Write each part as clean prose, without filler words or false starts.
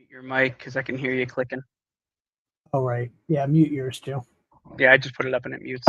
Mute your mic because I can hear you clicking. Oh, right. Yeah, mute yours too. Yeah, I just put it up and it mutes.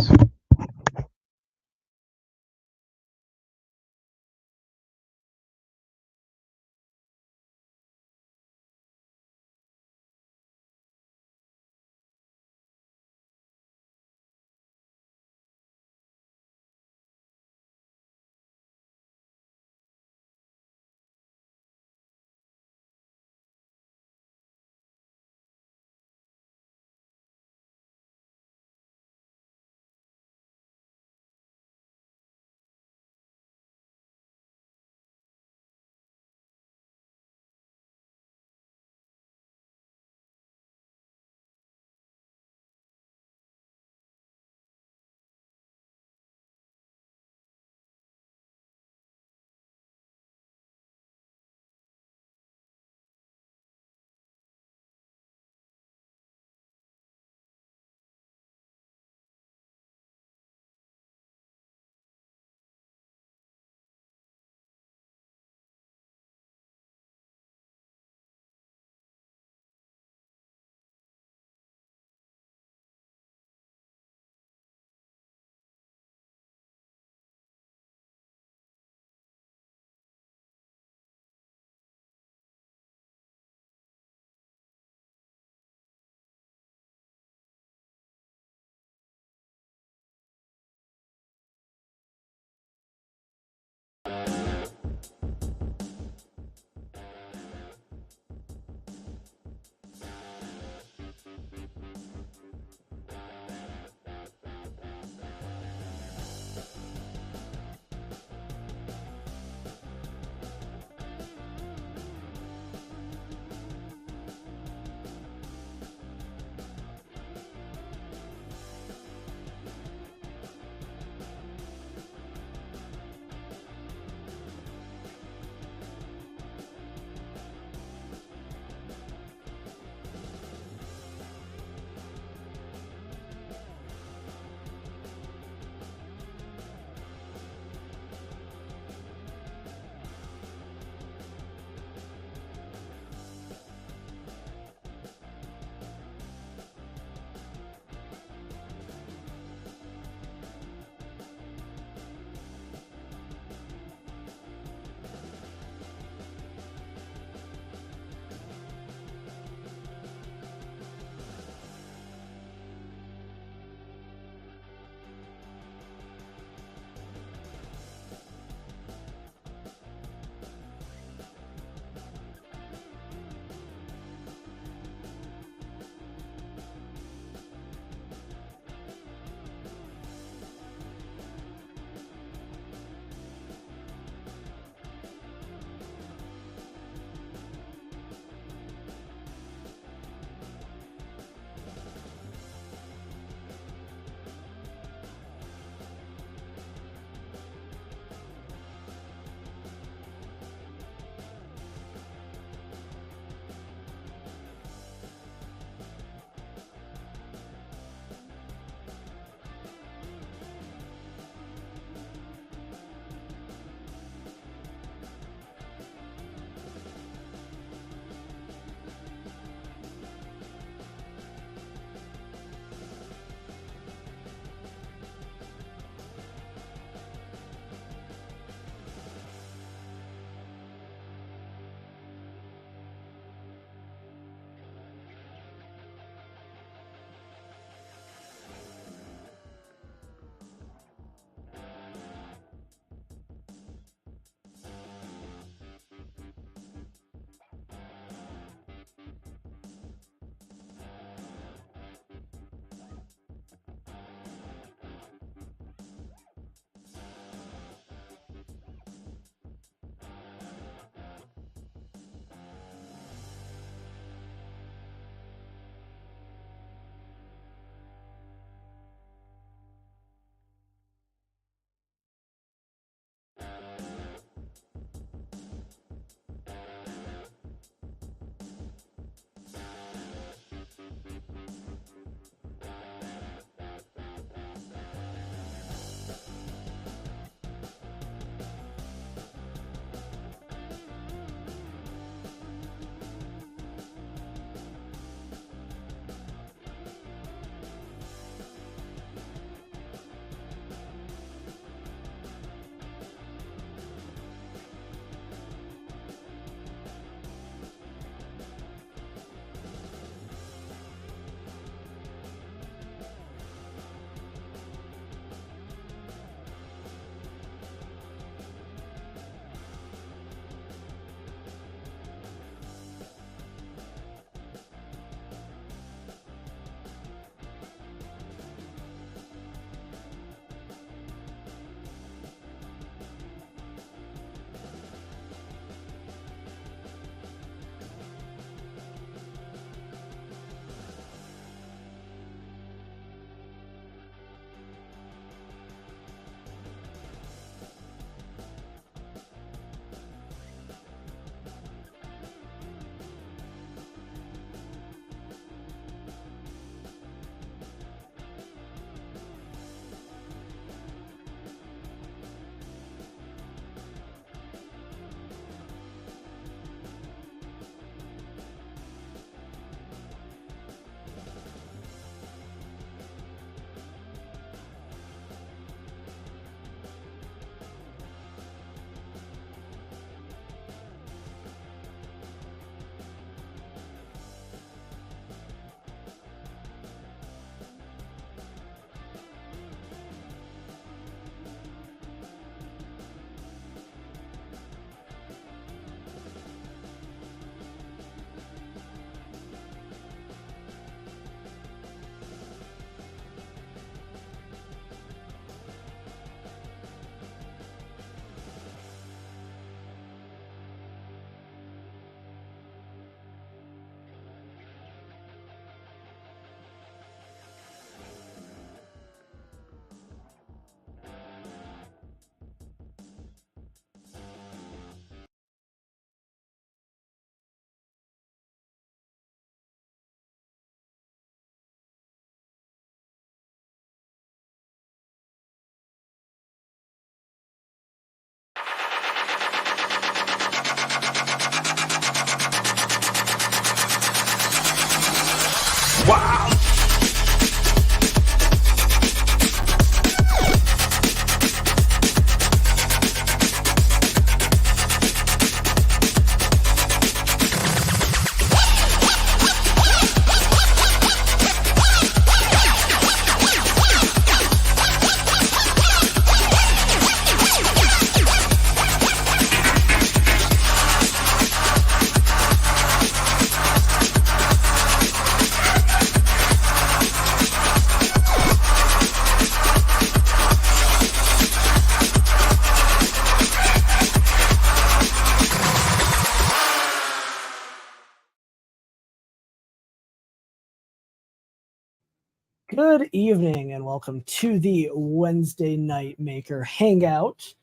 Good evening and welcome to the Wednesday Night Maker Hangout,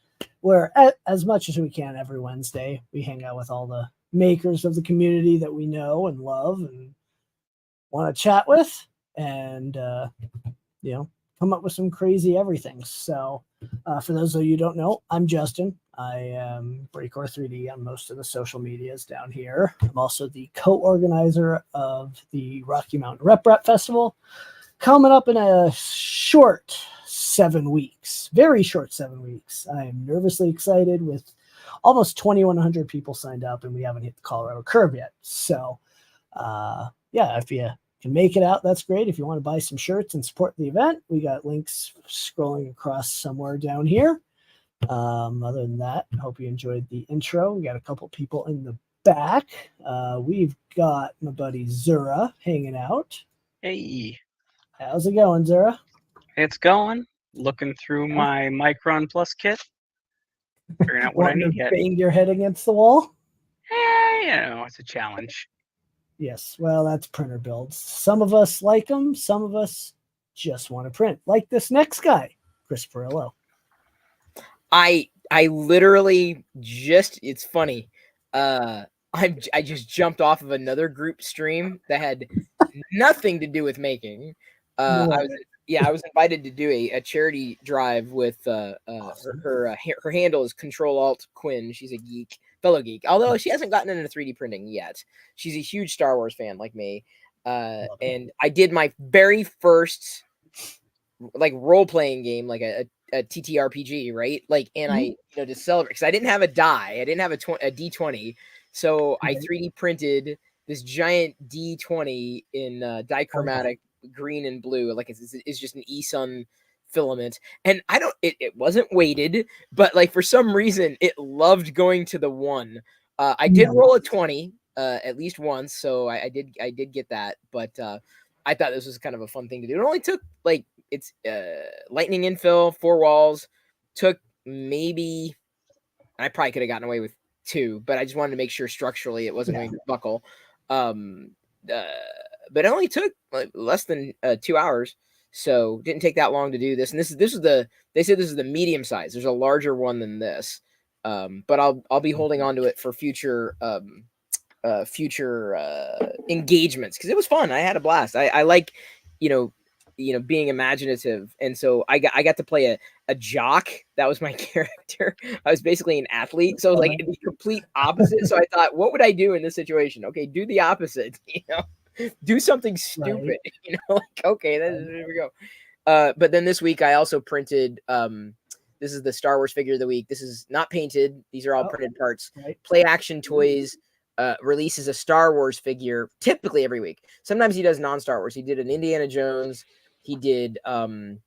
where as much as we can every Wednesday, we hang out with all the makers of the community that we know and love and want to chat with and, come up with some crazy everything. So for those of you who don't know, I'm Justin. I am Breakcore 3D on most of the social medias down here. I'm also the co-organizer of the Rocky Mountain RepRap Festival, coming up in a short 7 weeks, very short 7 weeks. I am nervously excited with almost 2,100 people signed up, and we haven't hit the Colorado curve yet. So, if you can make it out, that's great. If you want to buy some shirts and support the event, we got links scrolling across somewhere down here. Other than that, I hope you enjoyed the intro. We got a couple people in the back. We've got my buddy Zura hanging out. Hey, How's it going, Zura? it's going. Looking through my Micron Plus kit, figuring out what I need yet. Bang your head against the wall? It's a challenge. Yes, well, that's printer builds. Some of us like them. Some of us just want to print. Like this next guy, Chris Perillo. I literally just, it's funny. I just jumped off of another group stream that had nothing to do with making. I was invited to do a charity drive with her handle is Control Alt Quinn. She's a fellow geek, although she hasn't gotten into 3D printing yet. She's a huge Star Wars fan like me. And I did my very first like role-playing game, like a TTRPG, right? Like, and I, to celebrate, because I didn't have a die, I didn't have a D20, so I 3D printed this giant D20 in dichromatic green and blue, like it's just an eSun filament, and it wasn't weighted, but like for some reason it loved going to the 1. I did roll a 20 at least once, so I did get that, but I thought this was kind of a fun thing to do. It only took like, it's lightning infill, 4 walls, took maybe, I probably could have gotten away with 2, but I just wanted to make sure structurally it wasn't going to buckle. But it only took like less than 2 hours, so didn't take that long to do this. And they said this is the medium size. There's a larger one than this, but I'll be holding on to it for future engagements, because it was fun. I had a blast. I like being imaginative, and so I got to play a jock. That was my character. I was basically an athlete, so it was like the complete opposite. So I thought, what would I do in this situation? Okay, do the opposite. Do something stupid. Right. Like, okay, there we go. But then this week I also printed. This is the Star Wars figure of the week. This is not painted. These are all printed parts. Right. Play Action Toys releases a Star Wars figure typically every week. Sometimes he does non-Star Wars. He did an Indiana Jones. He did Alf.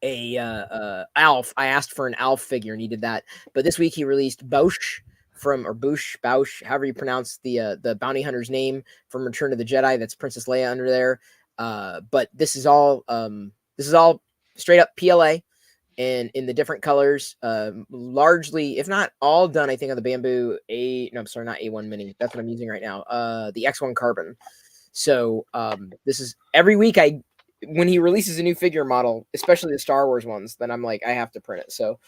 I asked for an Alf figure and he did that. But this week he released Bouch, however you pronounce the bounty hunter's name from Return of the Jedi. That's Princess Leia under there. But this is all straight up PLA and in the different colors, largely, if not all done, I think on the Bamboo not A1 Mini. That's what I'm using right now. The X1 Carbon. So this is every week when he releases a new figure model, especially the Star Wars ones, then I'm like, I have to print it. So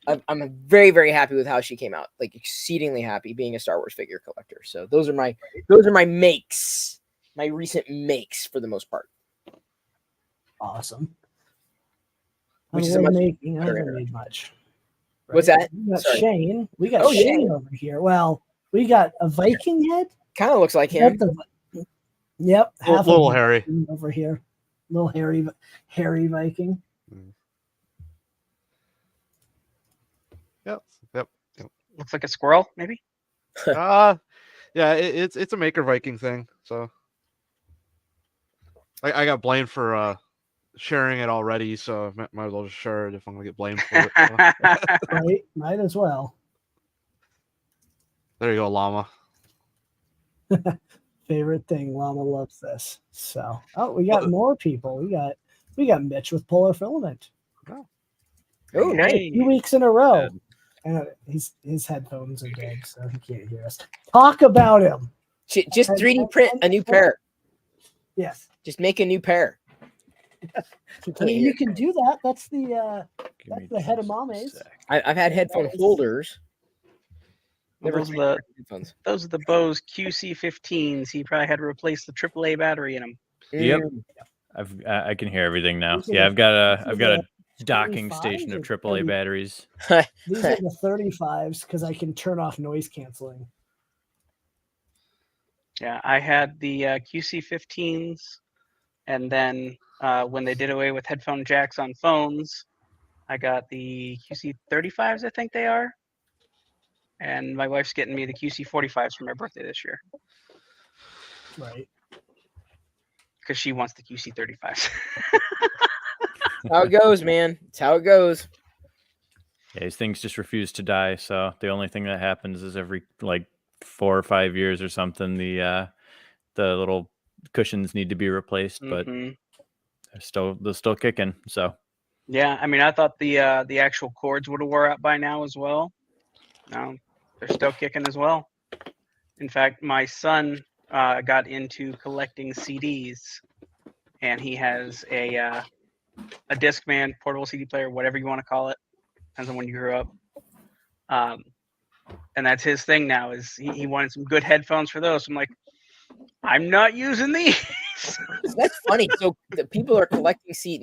I'm very, very happy with how she came out. Like, exceedingly happy being a Star Wars figure collector. So those are my makes, my recent makes for the most part. Awesome. Which is making. I haven't made much. Right? What's that? We got Shane. We got Shane over here. Well, we got a Viking head. Kind of looks like him. Yep. Half little hairy over here. Little hairy Viking. Yep. Looks like a squirrel, maybe. Yeah, it's a Maker Viking thing. So I got blamed for sharing it already, so I might as well just share it if I'm gonna get blamed for it. So. Right, might as well. There you go, Llama. Favorite thing. Llama loves this. So, we got more people. We got Mitch with Polar Filament. Oh, nice. 2 weeks in a row. And his headphones are dead, so he can't hear us. Talk about him. Just 3D print a new pair. Yes. Just make a new pair. I mean, you can do that. That's the Give me head of just a mommy's. sec. I've had headphone holders. Well, Never those are headphones. those are the Bose QC15s. He probably had to replace the AAA battery in them. Yep. Mm. I can hear everything now. These are Yeah, the- I've got a the docking 25s station of or AAA 30? batteries. These are the 35s because I can turn off noise canceling. Yeah, I had the QC15s, and then when they did away with headphone jacks on phones, I got the QC35s, I think they are. And my wife's getting me the QC45s for my birthday this year Right. because she wants the QC35s. How it goes, man. It's how it goes. Yeah, these things just refuse to die. So the only thing that happens is every like 4 or 5 years or something, the little cushions need to be replaced, but Mhm. they're still kicking. So Yeah, I mean, I thought the actual cords would have wore out by now as well. No, they're still kicking as well. In fact, my son got into collecting CDs, and he has a Discman, portable CD player, whatever you want to call it, depends on when you grew up. And that's his thing now. Is he wanted some good headphones for those? So I'm like, I'm not using these. That's funny. So the people are collecting seat.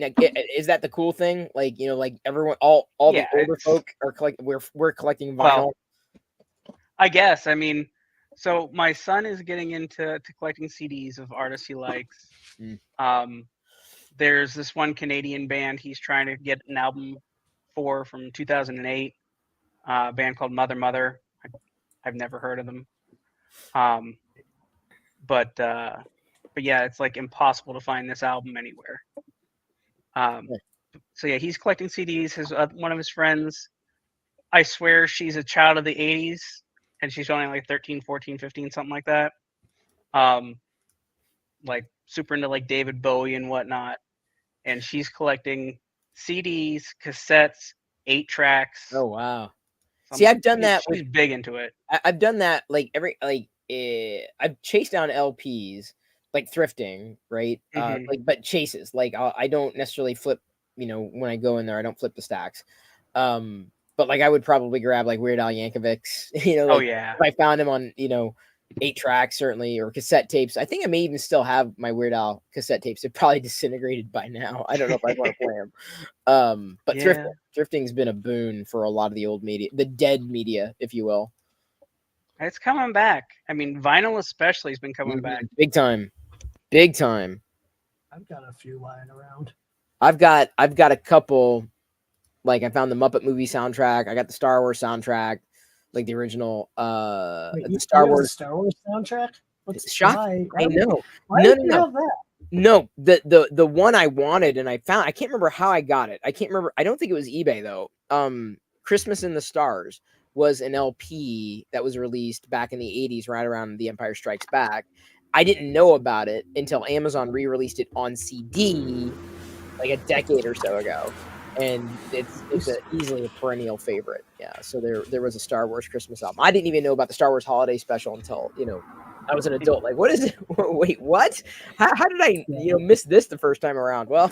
Is that the cool thing? Like, you know, like everyone, all Yeah, the older it's- folk are collecting. We're collecting vinyl. Well, I guess. I mean, so my son is getting into collecting CDs of artists he likes. There's this one Canadian band he's trying to get an album for from 2008. A band called Mother Mother. I've never heard of them. But yeah, it's like impossible to find this album anywhere. So yeah, he's collecting CDs. His one of his friends, I swear she's a child of the 80s, and she's only like 13, 14, 15, something like that. Like super into like David Bowie and whatnot. And she's collecting CDs, cassettes, 8 tracks. Oh wow! See, I've done that. She's big into it. I've done that. Like I've chased down LPs, like thrifting, right? Like, but chases. Like I don't necessarily flip. You know, when I go in there, I don't flip the stacks. But like I would probably grab like Weird Al Yankovic's. You know, like, Oh yeah. if I found him on 8 tracks certainly, or cassette tapes. I think I may even still have my Weird Al cassette tapes. They're probably disintegrated by now. I don't know if I want to play them. But Yeah. thrifting's been a boon for a lot of the old media, the dead media, if you will. It's coming back. I mean, vinyl especially has been coming back. Big time. Big time. I've got a few lying around. I've got a couple. Like I found the Muppet movie soundtrack. I got the Star Wars soundtrack, like the original. Wait, The Star Wars soundtrack. What's shocking. I know. Why No, did you no. have that? No, the one I wanted and I found. I can't remember how I got it. I can't remember. I don't think it was eBay though. Christmas in the Stars was an LP that was released back in the 80s, right around The Empire Strikes Back. I didn't know about it until Amazon re-released it on CD like a decade or so ago. And it's easily a perennial favorite. Yeah. So there was a Star Wars Christmas album. I didn't even know about the Star Wars holiday special until, I was an adult. Like, what is it? Wait, what? How did I, miss this the first time around? Well,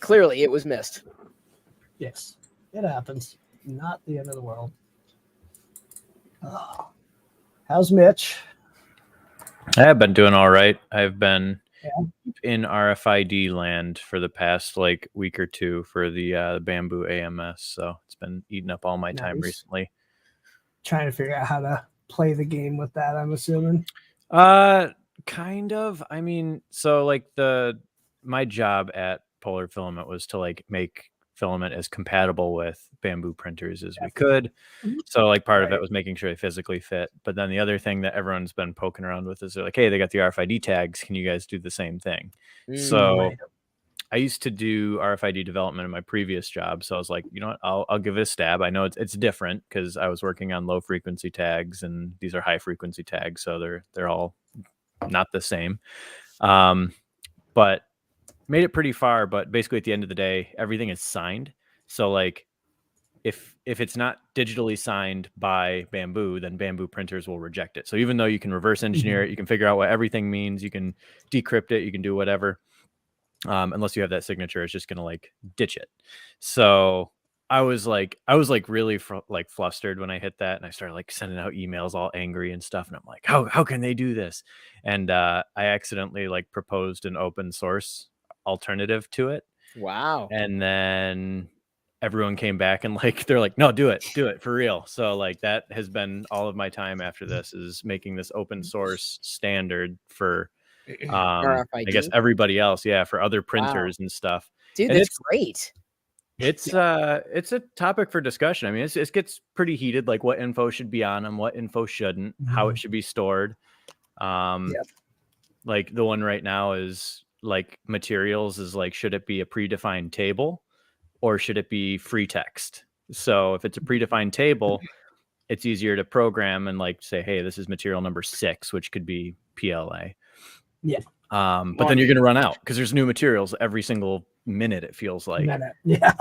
clearly it was missed. Yes, it happens. Not the end of the world. Oh. How's Mitch? I've been doing all right. I've been in RFID land for the past week or two for the Bamboo AMS. So it's been eating up all my time recently. Trying to figure out how to play the game with that, I'm assuming. Kind of. I mean, so my job at Polar Filament was to make filament as compatible with bamboo printers as we could. So part of it was making sure they physically fit. But then the other thing that everyone's been poking around with is they're like, hey, they got the RFID tags. Can you guys do the same thing? So I used to do RFID development in my previous job. So I was like, you know what, I'll give it a stab. I know it's different because I was working on low frequency tags and these are high frequency tags. So they're all not the same. But made it pretty far, but basically at the end of the day, everything is signed. So if it's not digitally signed by Bamboo, then Bamboo printers will reject it. So even though you can reverse engineer it, you can figure out what everything means, you can decrypt it, you can do whatever. unless you have that signature, it's just gonna like ditch it. So I was like really flustered when I hit that, and I started like sending out emails all angry and stuff. And I'm like, how can they do this? And I accidentally like proposed an open source alternative to it. Wow. And then everyone came back and like they're like, no, do it for real. So like that has been all of my time after this, is making this open source standard for I guess RFID. everybody else, for other Wow. printers and stuff. Dude, And that's great. it's a topic for discussion. I mean, it gets pretty heated, like what info should be on them, what info shouldn't, how it should be stored. Like the one right now is like materials is like, should it be a predefined table or should it be free text? So if it's a predefined table, it's easier to program and like say, hey, this is material number 6, which could be PLA. Yeah. But then you're going to run out because there's new materials every single minute, it feels like. Yeah.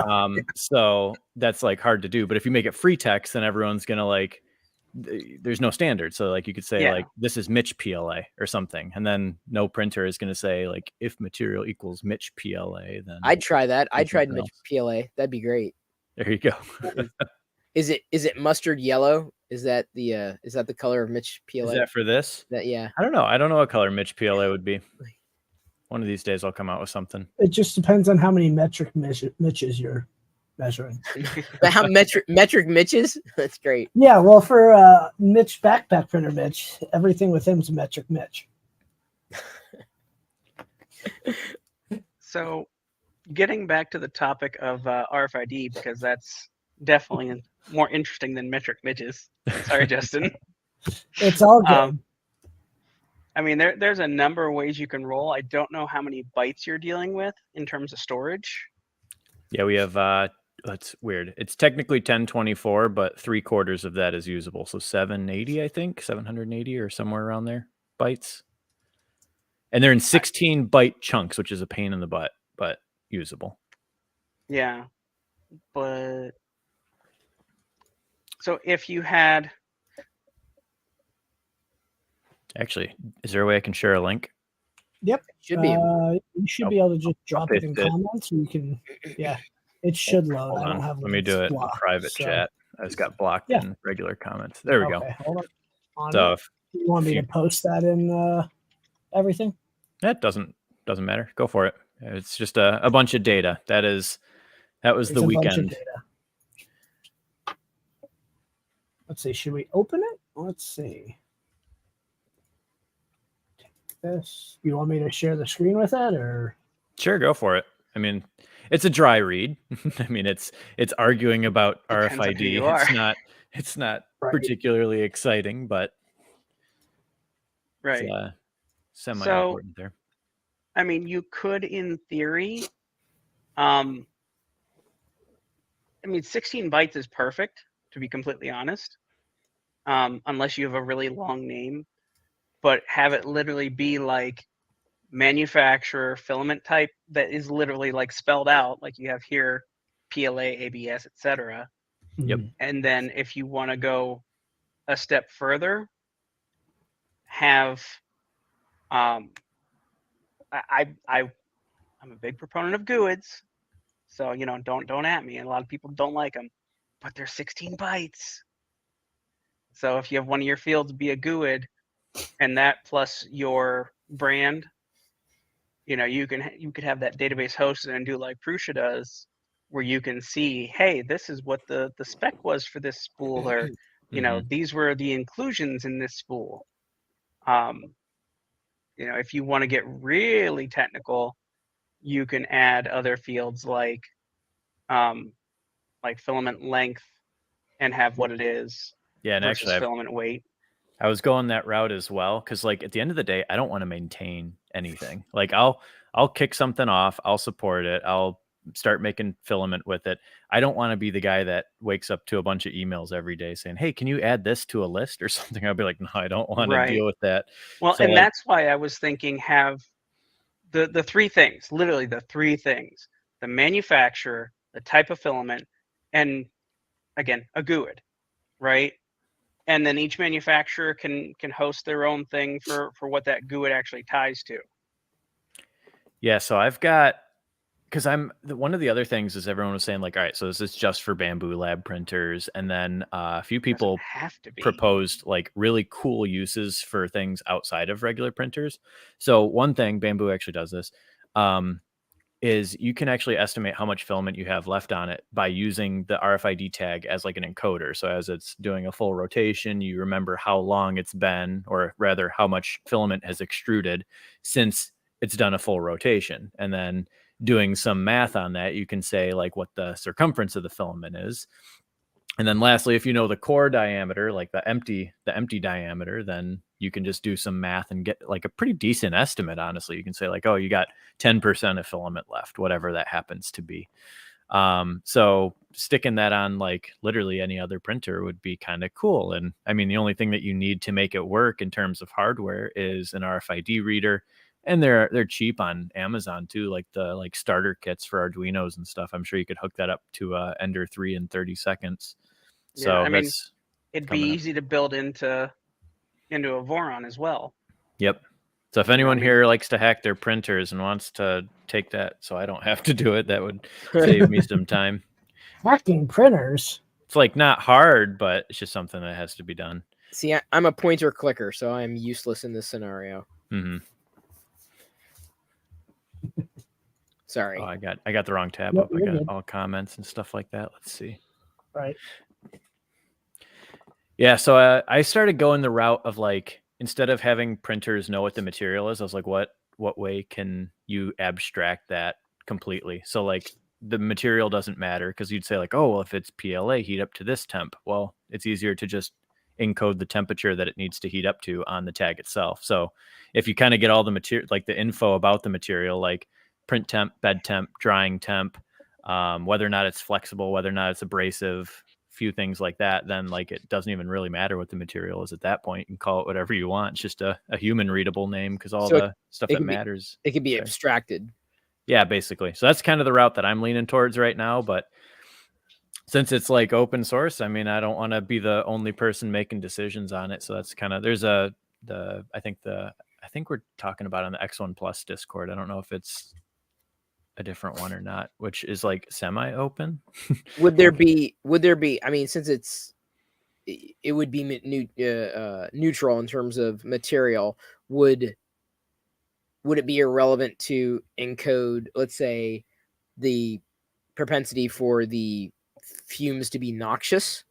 So that's like hard to do. But if you make it free text, then everyone's going to like, there's no standard. So like you could say like, this is Mitch PLA or something. And then no printer is going to say like, if material equals Mitch PLA, then I'd try that. I tried Mitch PLA. That'd be great. There you go. Is it mustard yellow? Is that the color of Mitch PLA? Is that for this? Yeah. I don't know. I don't know what color Mitch PLA would be. One of these days I'll come out with something. It just depends on how many metric Mitches you're measuring. How metric Mitches? That's great. Yeah, well, for Mitch backpack printer Mitch, everything with him's a metric Mitch. So, getting back to the topic of RFID, because that's definitely more interesting than metric Mitches. Sorry, Justin. It's all good. I mean, there's a number of ways you can roll. I don't know how many bytes you're dealing with in terms of storage. Yeah, we have, that's weird. It's technically 1024, but 3/4 of that is usable. So 780, I think, 780 or somewhere around there, bytes. And they're in 16 byte chunks, which is a pain in the butt, but usable. Yeah, but so if you had, actually, is there a way I can share a link? Yep. Should be. You should be able to just drop it in comments. You can, it should load. Hold I don't on. have Let me do it in private chat. I just got blocked in regular comments. There we go. Hold on. So you want me to post that in everything? That doesn't matter. Go for it. It's just a bunch of data. That was the weekend. Let's see. Should we open it? Let's see. Take this. You want me to share the screen with it, or? Sure, go for it. I mean, it's a dry read. I mean, it's arguing about RFID. It's not particularly exciting, but right. It's, semi-important there. I mean, you could, in theory, I mean, 16 bytes is perfect, to be completely honest, unless you have a really long name, but have it literally be like manufacturer filament type that is literally like spelled out, like you have here, PLA, ABS, etc. Yep. And then if you want to go a step further, have I'm a big proponent of GUIDs, so don't at me. And a lot of people don't like them, but they're 16 bytes. So if you have one of your fields be a GUID, and that plus your brand, you could have that database hosted and do like Prusa does, where you can see, hey, this is what the spec was for this spool, or these were the inclusions in this spool. If you want to get really technical, you can add other fields like filament length and have what it is. Yeah, and versus actually, filament weight. I was going that route as well, because like at the end of the day, I don't want to maintain anything. Like I'll kick something off, I'll support it, I'll start making filament with it. I don't want to be the guy that wakes up to a bunch of emails every day saying, hey, can you add this to a list or something? I'll be like, no, I don't want to deal with that. Well, so, and that's why I was thinking have the three things, literally the three things: the manufacturer, the type of filament, and again, a GUID, right? And then each manufacturer can host their own thing for what that GUID actually ties to. Yeah, so I've got, because one of the other things is everyone was saying like, all right, so this is just for Bamboo Lab printers, and then a few Doesn't people have to be. proposed like really cool uses for things outside of regular printers. So one thing Bamboo actually does this, is you can actually estimate how much filament you have left on it by using the RFID tag as like an encoder. So as it's doing a full rotation, you remember how long it's been, or rather how much filament has extruded since it's done a full rotation. And then doing some math on that, you can say like what the circumference of the filament is. And then lastly, if you know the core diameter, like the empty diameter, then you can just do some math and get like a pretty decent estimate. Honestly, you can say like, oh, you got 10% of filament left, whatever that happens to be. So sticking that on like literally any other printer would be kind of cool. And I mean, the only thing that you need to make it work in terms of hardware is an RFID reader. And they're cheap on Amazon too, like the starter kits for Arduinos and stuff. I'm sure you could hook that up to Ender 3 in 30 seconds. So Yeah, I mean, that's it'd be easy to build into a Voron as well. Yep. So if anyone here likes to hack their printers and wants to take that so I don't have to do it, that would save me some time. Hacking printers. It's like not hard, but it's just something that has to be done. See, I'm a pointer clicker, so I'm useless in this scenario. Mm-hmm. Sorry. Oh, I got the wrong tab Nope, up. I you're got good. all comments and stuff like that. Let's see. Right. Yeah, so I started going the route of like, instead of having printers know what the material is, I was like, what way can you abstract that completely? So like the material doesn't matter, because you'd say like, oh, well, if it's PLA, heat up to this temp. Well, it's easier to just encode the temperature that it needs to heat up to on the tag itself. So if you kind of get all the material, like the info about the material, like print temp, bed temp, drying temp, whether or not it's flexible, whether or not it's abrasive, few things like that, then like it doesn't even really matter what the material is at that point. You can call it whatever you want. It's just a human readable name, because all the stuff that matters. It can be abstracted. Yeah, basically. So that's kind of the route that I'm leaning towards right now. But since it's like open source, I mean, I don't want to be the only person making decisions on it. So that's kind of, there's I think we're talking about on the X1 Plus Discord. I don't know if it's a different one or not, which is like semi-open. Would there be, I mean, since it would be neutral in terms of material, would it be irrelevant to encode, let's say, the propensity for the fumes to be noxious?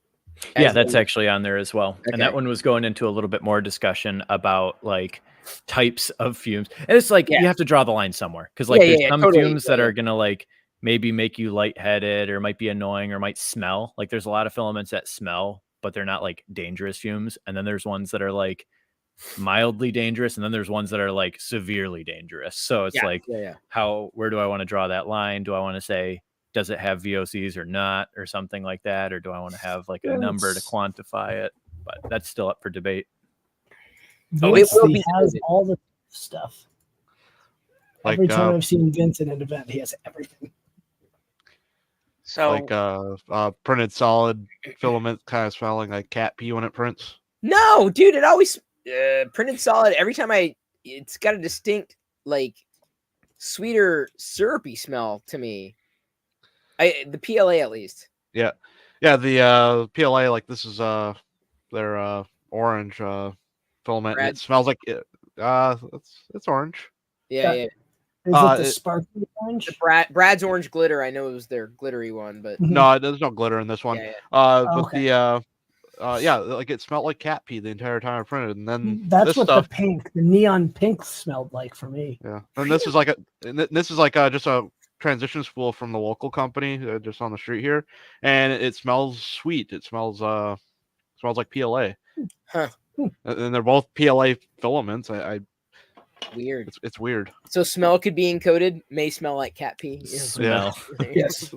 Yeah, that's actually on there as well. Okay. And that one was going into a little bit more discussion about like types of fumes. And it's like, you have to draw the line somewhere. Cause like there's some fumes that are going to like maybe make you lightheaded, or might be annoying, or might smell. Like there's a lot of filaments that smell, but they're not like dangerous fumes. And then there's ones that are like mildly dangerous. And then there's ones that are like severely dangerous. So it's where do I want to draw that line? Do I want to say, does it have VOCs or not, or something like that? Or do I want to have like a number to quantify it? But that's still up for debate. Vince has all the stuff. Like, every time I've seen Vince in an event, he has everything. So like printed solid filament kind of smelling like cat pee when it prints. No, dude, it always printed solid. Every time it's got a distinct like sweeter syrupy smell to me. The PLA at least. Yeah. The PLA, like this is their orange filament. And it smells like it's orange. Yeah. Is it the sparkly orange? Brad's orange glitter. I know it was their glittery one, but no, there's no glitter in this one. Yeah. But like it smelled like cat pee the entire time I printed, and then that's what the neon pink smelled like for me. Yeah, and this is like just a transition spool from the local company just on the street here, and it smells sweet. It smells like PLA. Huh. And they're both PLA filaments. Weird. It's weird. So smell could be encoded. May smell like cat pee. Smell. Yes.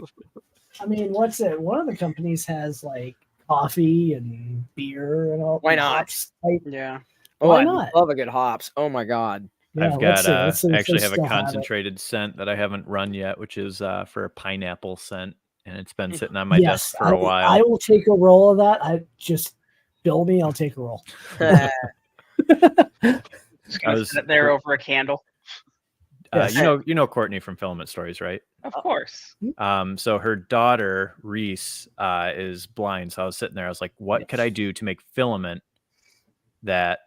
I mean, what's it? One of the companies has like coffee and beer and all. Why not? Hops. Yeah. Oh, Why I not? love a good hops. Oh my god. Yeah, I've got let's see if actually they have a still concentrated scent that I haven't run yet, which is for a pineapple scent, and it's been sitting on my desk for a while. I will take a roll of that. I just bill me. I'll take a roll. Just gonna sit there over a candle. Yes. You know Courtney from Filament Stories, right? Of course. So her daughter Reese is blind. So I was sitting there. I was like, what could I do to make filament that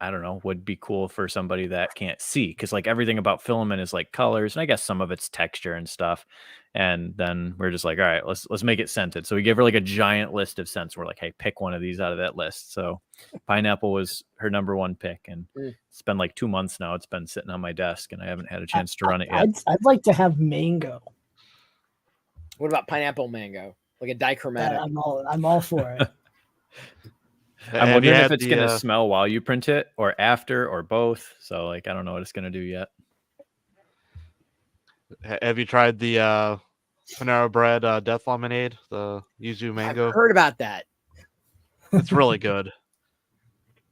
I don't know would be cool for somebody that can't see? Because like everything about filament is like colors, and I guess some of it's texture and stuff. And then we're just like, all right, let's make it scented. So we gave her like a giant list of scents. We're like, hey, pick one of these out of that list. So pineapple was her number one pick, and it's been like 2 months now. It's been sitting on my desk, and I haven't had a chance to run it yet. I'd like to have mango. What about pineapple mango? Like a dichromatic. I'm all for it. I'm wondering if it's going to smell while you print it or after or both. So like, I don't know what it's going to do yet. Have you tried the Panera Bread Death Lemonade, the yuzu mango? I've heard about that. It's really good.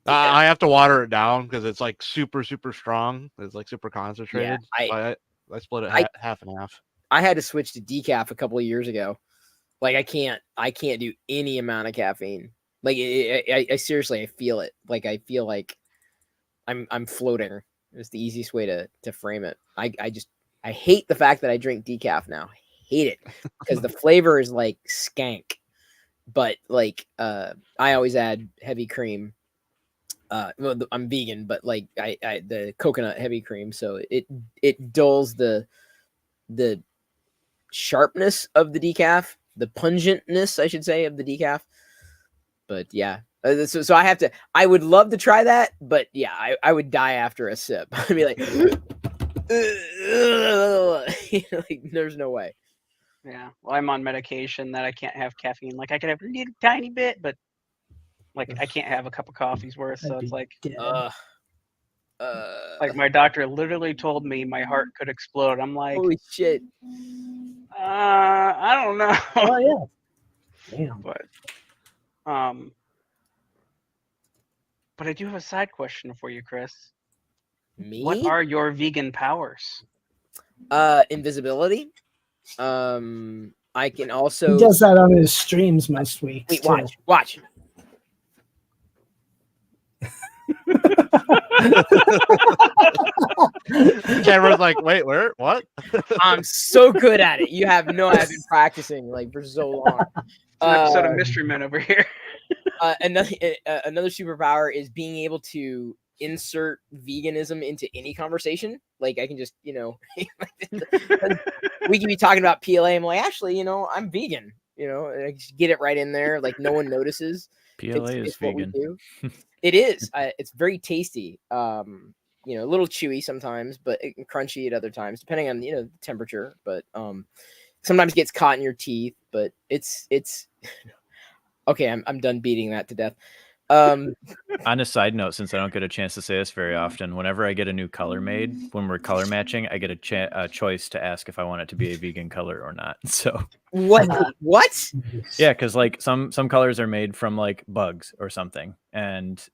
I have to water it down because it's like super strong. It's like super concentrated. Yeah, I split it half and half. I had to switch to decaf a couple of years ago. Like I can't do any amount of caffeine. Like I seriously, I feel it. Like I feel like I'm floating. It's the easiest way to frame it. I hate the fact that I drink decaf now. I hate it because the flavor is like skank. But like I always add heavy cream. Well, I'm vegan, but like I the coconut heavy cream, so it dulls the sharpness of the decaf, the pungentness, I should say, of the decaf. But yeah, so I would love to try that, but yeah, I would die after a sip. I'd be like, like, there's no way. Yeah, well, I'm on medication that I can't have caffeine. Like I could have a little tiny bit, but like I can't have a cup of coffee's worth. So it's like, like my doctor literally told me my heart could explode. I'm like, holy shit. I don't know. Oh yeah. Damn. But I do have a side question for you, Chris. Me? What are your vegan powers? Invisibility. I can also. He does that on his streams most weeks. Wait, too. watch. Cameron's like, wait, where? What? I'm so good at it. You have no idea. I've been practicing like for so long. It's an episode of Mystery Men over here. Another superpower is being able to insert veganism into any conversation. Like I can just, we can be talking about PLA. I'm like, actually, I'm vegan. I just get it right in there. Like no one notices. PLA is vegan. It is. It's very tasty. A little chewy sometimes, but crunchy at other times, depending on the temperature. But sometimes it gets caught in your teeth. But it's okay. I'm done beating that to death. On a side note, since I don't get a chance to say this very often, whenever I get a new color made, when we're color matching, I get a choice to ask if I want it to be a vegan color or not. So what? Yeah, because like some colors are made from like bugs or something, and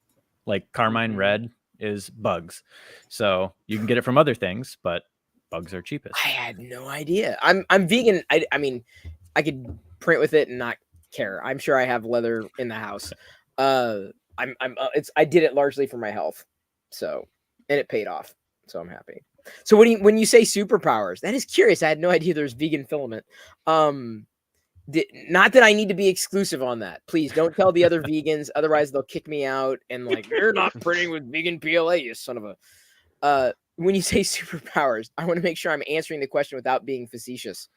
like carmine red is bugs, so you can get it from other things, but bugs are cheapest. I had no idea. I'm vegan. I mean, I could print with it and not care. I'm sure I have leather in the house. I did it largely for my health, so, and it paid off, so I'm happy. So when you say superpowers, that is curious. I had no idea there's vegan filament. Not that I need to be exclusive on that. Please don't tell the other vegans, otherwise they'll kick me out and like, you're not printing with vegan PLA, you son of a. When you say superpowers, I want to make sure I'm answering the question without being facetious.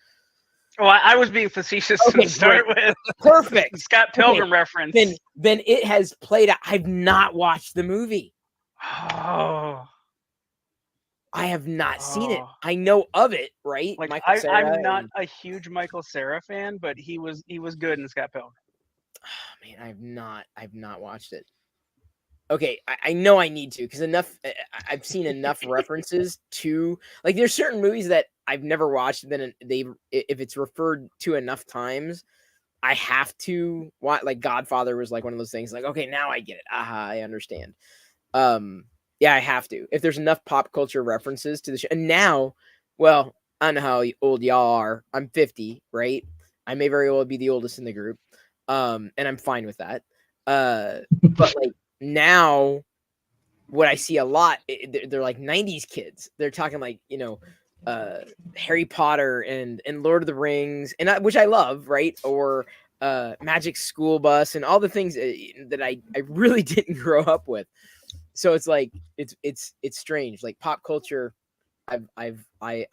Well, I was being facetious to start with. Perfect. Scott Pilgrim reference. Then it has played out. I've not watched the movie. Oh. I have not seen it. I know of it, right? Like I'm not a huge Michael Cera fan, but he was good in Scott Pilgrim. Oh, man, I've not watched it. Okay, I know I need to because I've seen enough references to like there's certain movies that I've never watched. Then if it's referred to enough times, I have to watch. Like Godfather was like one of those things. Like okay, now I get it. Aha, I understand. Yeah, I have to. If there's enough pop culture references to the show, and now, well, I don't know how old y'all are. I'm 50, right? I may very well be the oldest in the group, and I'm fine with that. But like. Now what I see a lot, they're like 90s kids. They're talking like, Harry Potter and Lord of the Rings, which I love, right? Or Magic School Bus and all the things that I really didn't grow up with. So it's like it's strange. Like pop culture, I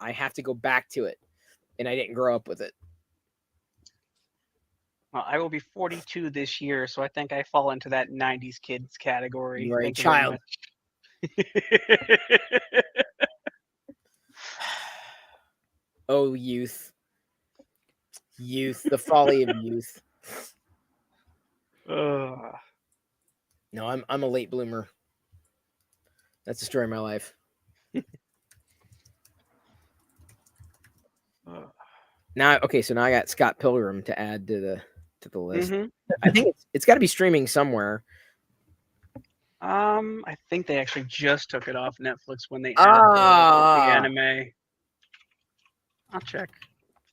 have to go back to it, and I didn't grow up with it. Well, I will be 42 this year, so I think I fall into that 90s kids category. You are a Thank you very child. much. Oh, youth, the folly of youth. Ugh. No, I'm a late bloomer. That's the story of my life. Now, okay, so now I got Scott Pilgrim to add to the list. Mhm. I think it's got to be streaming somewhere. I think they actually just took it off Netflix when they added the anime. I'll check.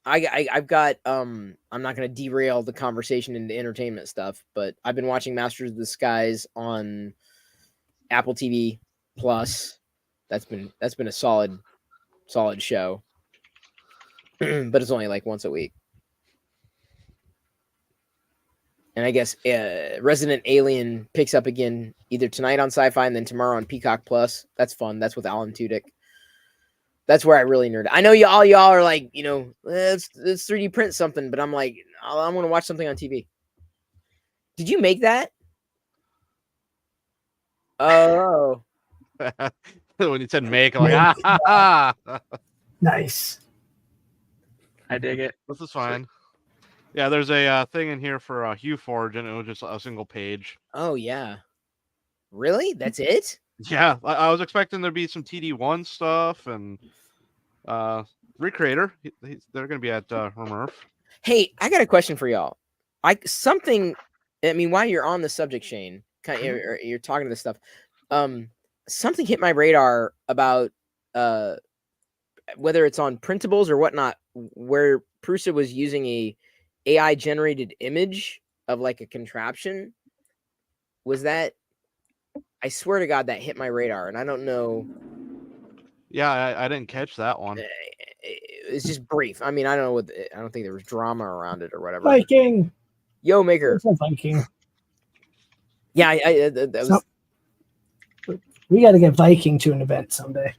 I've got I'm not going to derail the conversation into entertainment stuff, but I've been watching Masters of the Skies on Apple TV Plus. That's been a solid show. But it's only like once a week. And I guess Resident Alien picks up again either tonight on Sci-Fi and then tomorrow on Peacock Plus. That's fun. That's with Alan Tudyk. That's where I really nerd. I know y'all are like, let's 3D print something, but I'm like, I'm going to watch something on TV. Did you make that? Oh. When you said make, I'm like, ha. Nice. I dig it. This is fine. Yeah, there's a thing in here for HughForge, and it was just a single page. Oh, yeah. Really? That's it? Yeah, I was expecting there'd be some TD1 stuff and Recreator. They're going to be at RMRRF. Hey, I got a question for y'all. While you're on the subject, Shane, you're talking to this stuff. Something hit my radar about whether it's on printables or whatnot, where Prusa was using a AI generated image of like a contraption. Was that? I swear to God, that hit my radar, and I don't know. Yeah, I didn't catch that one. It's just brief. I mean, I don't know I don't think there was drama around it or whatever. Viking. Yo, Maker. It's a Viking. Yeah, that was. We got to get Viking to an event someday.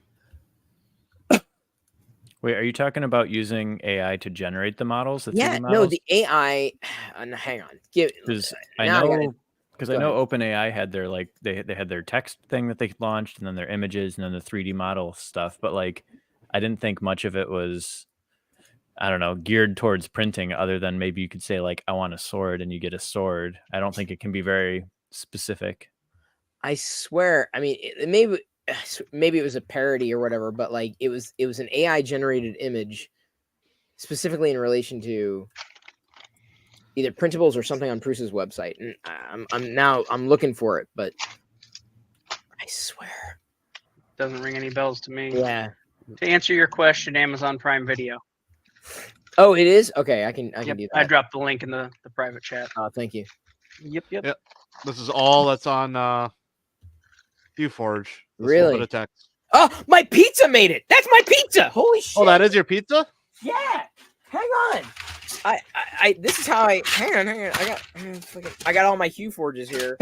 Wait, are you talking about using AI to generate the models? The 3D Yeah, models? no, the AI. Hang on, Because I know OpenAI had their they had their text thing that they launched, and then their images, and then the 3D model stuff. But like, I didn't think much of it was, I don't know, geared towards printing. Other than maybe you could say like, I want a sword, and you get a sword. I don't think it can be very specific. I swear. I mean, maybe it was a parody or whatever, but like it was an AI generated image specifically in relation to either printables or something on Prusa's website. And I'm looking for it, but I swear. Doesn't ring any bells to me. Yeah. To answer your question, Amazon Prime Video. Oh, it is? Okay, I can do that. I dropped the link in the private chat. Oh, thank you. Yep. Yep. This is all that's on HughForge. Really? Bit of text. Oh, my pizza made it. That's my pizza. Holy shit. Oh, that is your pizza? Yeah. Hang on. I this is how hang on. I got all my HughForges here.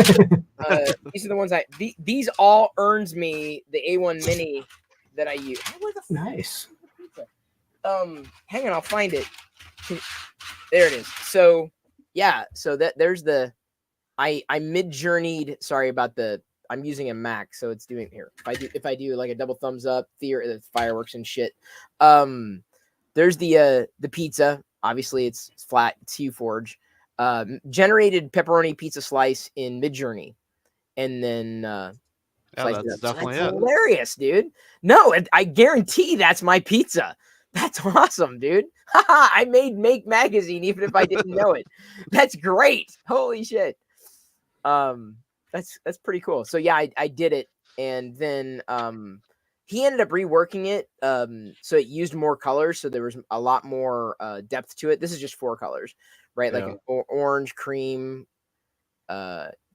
These are the ones these all earns me the A1 Mini that I use. Nice. Hang on, I'll find it. There it is. So yeah, so there's the I mid-journeyed. Sorry about I'm using a Mac, so it's doing here. If I do like a double thumbs up, the fireworks and shit. There's the pizza. Obviously, it's flat. It's HughForge. Generated pepperoni pizza slice in Midjourney, and then that's definitely it. Hilarious, dude. No, I guarantee that's my pizza. That's awesome, dude. I made Make Magazine even if I didn't know it. That's great. Holy shit. That's pretty cool. So yeah, I did it, and then he ended up reworking it, so it used more colors, so there was a lot more depth to it. This is just 4 colors, right? Like an orange, cream,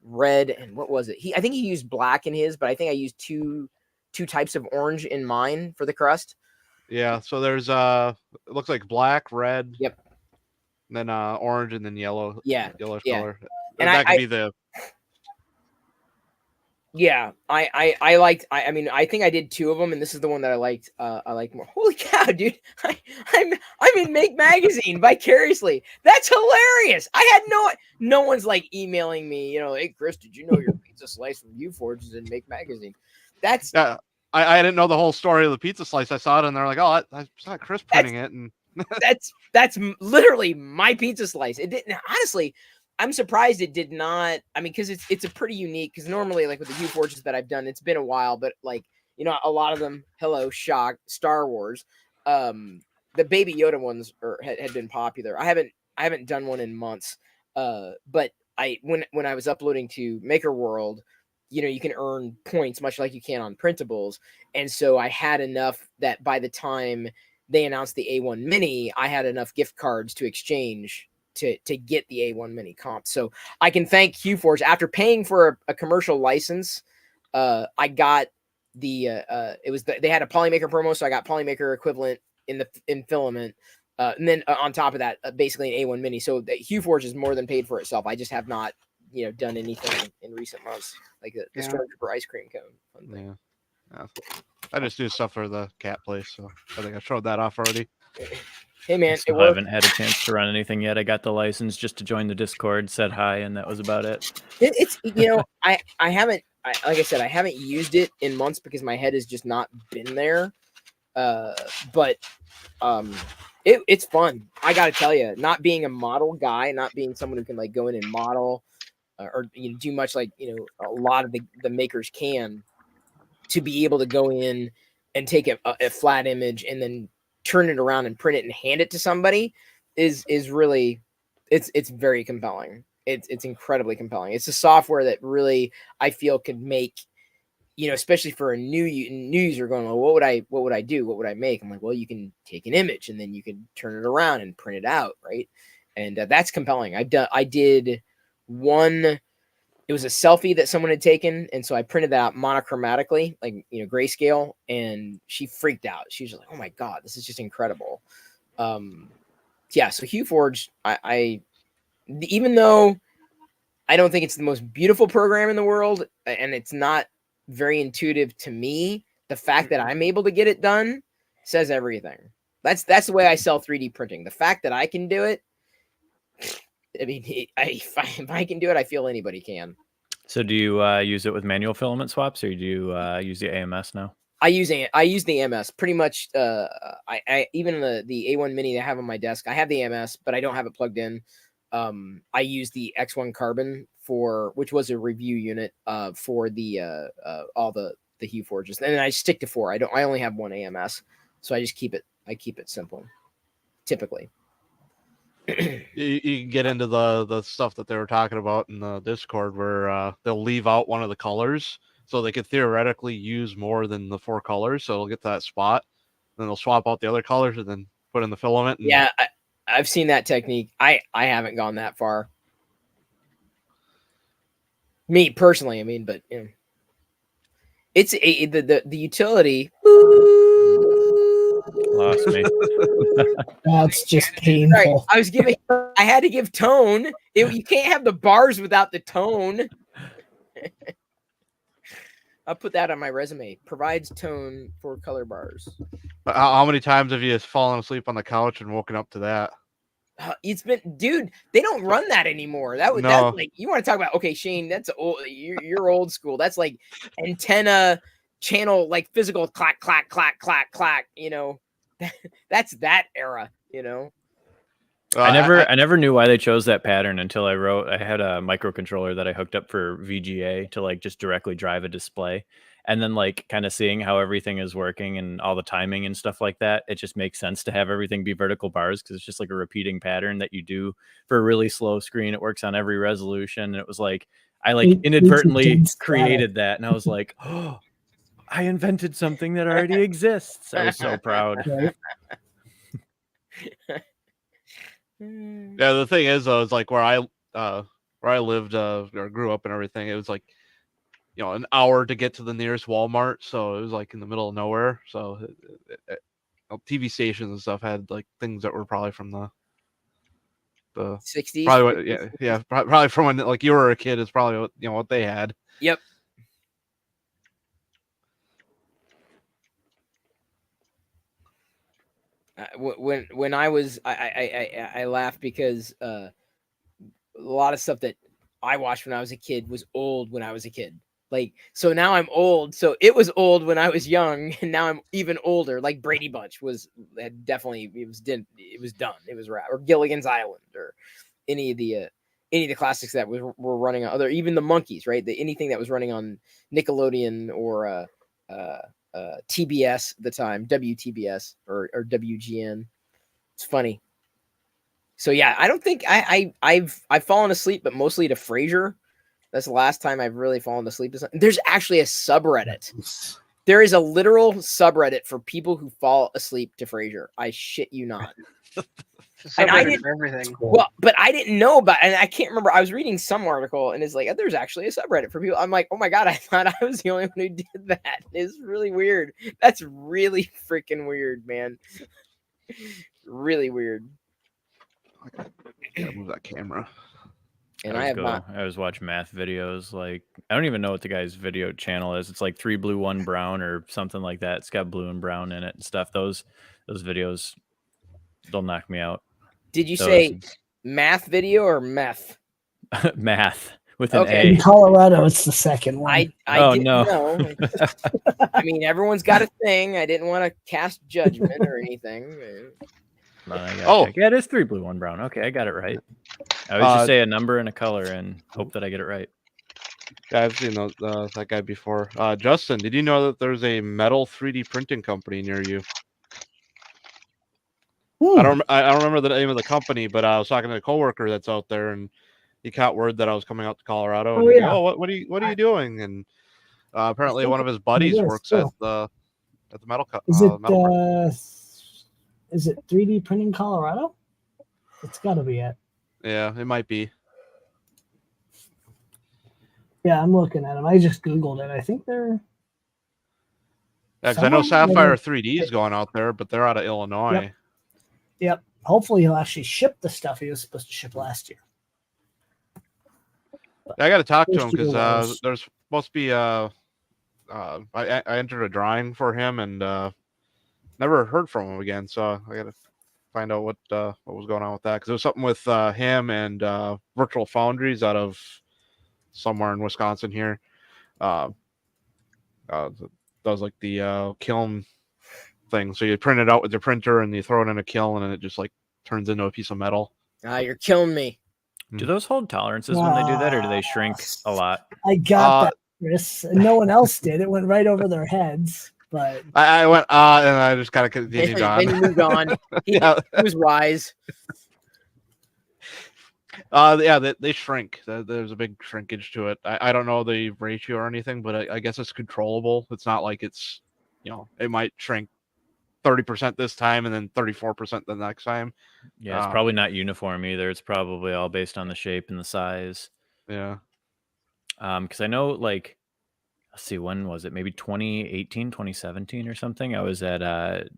red, and what was it? I think he used black in his, but I think I used two types of orange in mine for the crust. Yeah, so there's it looks like black, red, Yep. and then orange, and then yellow. Yeah, Yellowish yeah. color. And that could be the. Yeah, I liked. I mean, I think I did 2 of them, and this is the one that I liked. I like more. Holy cow, dude! I'm in Make Magazine vicariously. That's hilarious. I had no one's like emailing me. You know, hey Chris, did you know your pizza slice from UForge is in Make Magazine? That's I didn't know the whole story of the pizza slice. I saw it, and they're like, "Oh, that's not Chris printing it." And that's literally my pizza slice. It didn't, honestly. I'm surprised it did not. I mean, because it's a pretty unique. Because normally, like with the UForges that I've done, it's been a while, but like, you know, a lot of them. Hello, shock, Star Wars. The Baby Yoda ones had been popular. I haven't done one in months. But when I was uploading to Maker World, you know, you can earn points much like you can on printables, and so I had enough that by the time they announced the A1 Mini, I had enough gift cards to exchange to get the A1 Mini comp. So I can thank QForge. After paying for a commercial license, I got the they had a Polymaker promo, so I got Polymaker equivalent in filament. And then on top of that, basically an A1 Mini. So the QForge is more than paid for itself. I just have not, you know, done anything in recent months, like the Stormtrooper ice cream cone. Fun thing. Yeah. I just do stuff for the cat place, so I think I showed that off already. Hey man, I haven't had a chance to run anything yet. I got the license just to join the Discord, said hi, and that was about it. It's you know, I haven't, like I said, I haven't used it in months because my head has just not been there. But it's fun. I got to tell you, not being a model guy, not being someone who can like go in and model or you know, do much like, you know, a lot of the makers can, to be able to go in and take a flat image and then turn it around and print it and hand it to somebody is really, it's very compelling. It's incredibly compelling. It's a software that really I feel could make, you know, especially for a new user going, well, what would I do? What would I make? I'm like, well, you can take an image and then you can turn it around and print it out, right? And that's compelling. I did one. It was a selfie that someone had taken, and so I printed that out monochromatically, like, you know, grayscale, and she freaked out. She was like, "Oh my god, this is just incredible." Yeah. So HueForge, I even though I don't think it's the most beautiful program in the world, and it's not very intuitive to me, the fact that I'm able to get it done says everything. That's the way I sell 3D printing. The fact that I can do it. I mean, if I can do it, I feel anybody can. So do you use it with manual filament swaps, or do you use the AMS now? I use the AMS pretty much. I even the A1 Mini that I have on my desk, I have the AMS, but I don't have it plugged in. I use the X1 Carbon which was a review unit for the all the HueForges, and I stick to 4. I only have one AMS, so I just keep it simple, typically. You can get into the stuff that they were talking about in the Discord where they'll leave out one of the colors, so they could theoretically use more than the 4 colors, so they'll get to that spot, then they'll swap out the other colors and then put in the filament. And... Yeah, I've seen that technique. I haven't gone that far. Me personally, I mean, but you know, it's the utility. Lost me. That's just painful. Sorry, I had to give tone. You can't have the bars without the tone. I'll put that on my resume. Provides tone for color bars. How many times have you fallen asleep on the couch and woken up to that? It's been, dude, they don't run that anymore. That's like, you want to talk about, okay, Shane, that's old. You're old school. That's like antenna channel, like physical clack, clack, clack, clack, clack, you know. That's that era, you know. I never knew why they chose that pattern until I had a microcontroller that I hooked up for VGA to like just directly drive a display, and then like kind of seeing how everything is working and all the timing and stuff like that. It just makes sense to have everything be vertical bars because it's just like a repeating pattern that you do for a really slow screen. It works on every resolution, and it was like I like inadvertently created that, and I was like, oh, I invented something that already exists. I was so proud. Right? Yeah, the thing is though, is like where where I lived or grew up and everything, it was like, an hour to get to the nearest Walmart. So it was like in the middle of nowhere. So TV stations and stuff had like things that were probably from the 60s. probably probably from when like you were a kid is probably what what they had. Yep. When I was I laugh because a lot of stuff that I watched when I was a kid was old when I was a kid. Like, so now I'm old. So it was old when I was young, and now I'm even older. Like Brady Bunch was definitely it was done. It was rap, or Gilligan's Island, or any of the classics that were running on other, even the Monkeys, right? Anything that was running on Nickelodeon or TBS at the time, WTBS or WGN. It's funny. So yeah, I don't think I've fallen asleep, but mostly to Frasier. That's the last time I've really fallen asleep to something. There's actually a subreddit. There is a literal subreddit for people who fall asleep to Frasier. I shit you not. And I didn't for everything. Well, but I didn't know about, and I can't remember. I was reading some article, and it's like there's actually a subreddit for people. I'm like, oh my god, I thought I was the only one who did that. It's really weird. That's really freaking weird, man. Really weird. I gotta move that camera. And I was watching math videos. Like, I don't even know what the guy's video channel is. It's like 3 blue, 1 brown, or something like that. It's got blue and brown in it and stuff. Those videos, they'll knock me out. Did you say math video or meth? Math with an A. In Colorado, it's the second one. I didn't know. I mean, everyone's got a thing. I didn't want to cast judgment or anything. Yeah, it is 3 blue, 1 brown. Okay, I got it right. I always just say a number and a color and hope that I get it right. Yeah, I've seen that guy before. Justin, did you know that there's a metal 3D printing company near you? I don't remember the name of the company, but I was talking to a coworker that's out there, and he caught word that I was coming out to Colorado. And what are you doing? And apparently one of his buddies works at the metal. Is it 3D Printing Colorado? It's got to be it. Yeah, it might be. Yeah, I'm looking at them. I just Googled it. I think they're... Yeah, because I know Sapphire 3D is going out there, but they're out of Illinois. Yep. Hopefully he'll actually ship the stuff he was supposed to ship last year. I got to talk to him because there's supposed to be I entered a drawing for him and never heard from him again. So I got to find out what was going on with that, because it was something with him and Virtual Foundries out of somewhere in Wisconsin here. That was like the kiln thing. So you print it out with your printer and you throw it in a kiln and it just like turns into a piece of metal. You're killing me. Do those hold tolerances when they do that, or do they shrink a lot? I got that, Chris. No one else did. It went right over their heads. But I went and I just kind of continued on. Then you moved on. He was wise. They shrink. There's a big shrinkage to it. I don't know the ratio or anything, but I guess it's controllable. It's not like it's, it might shrink 30% this time and then 34% the next time. Yeah, it's probably not uniform either. It's probably all based on the shape and the size. Yeah. Because I know, like, let's see, when was it? Maybe 2018, 2017 or something. I was at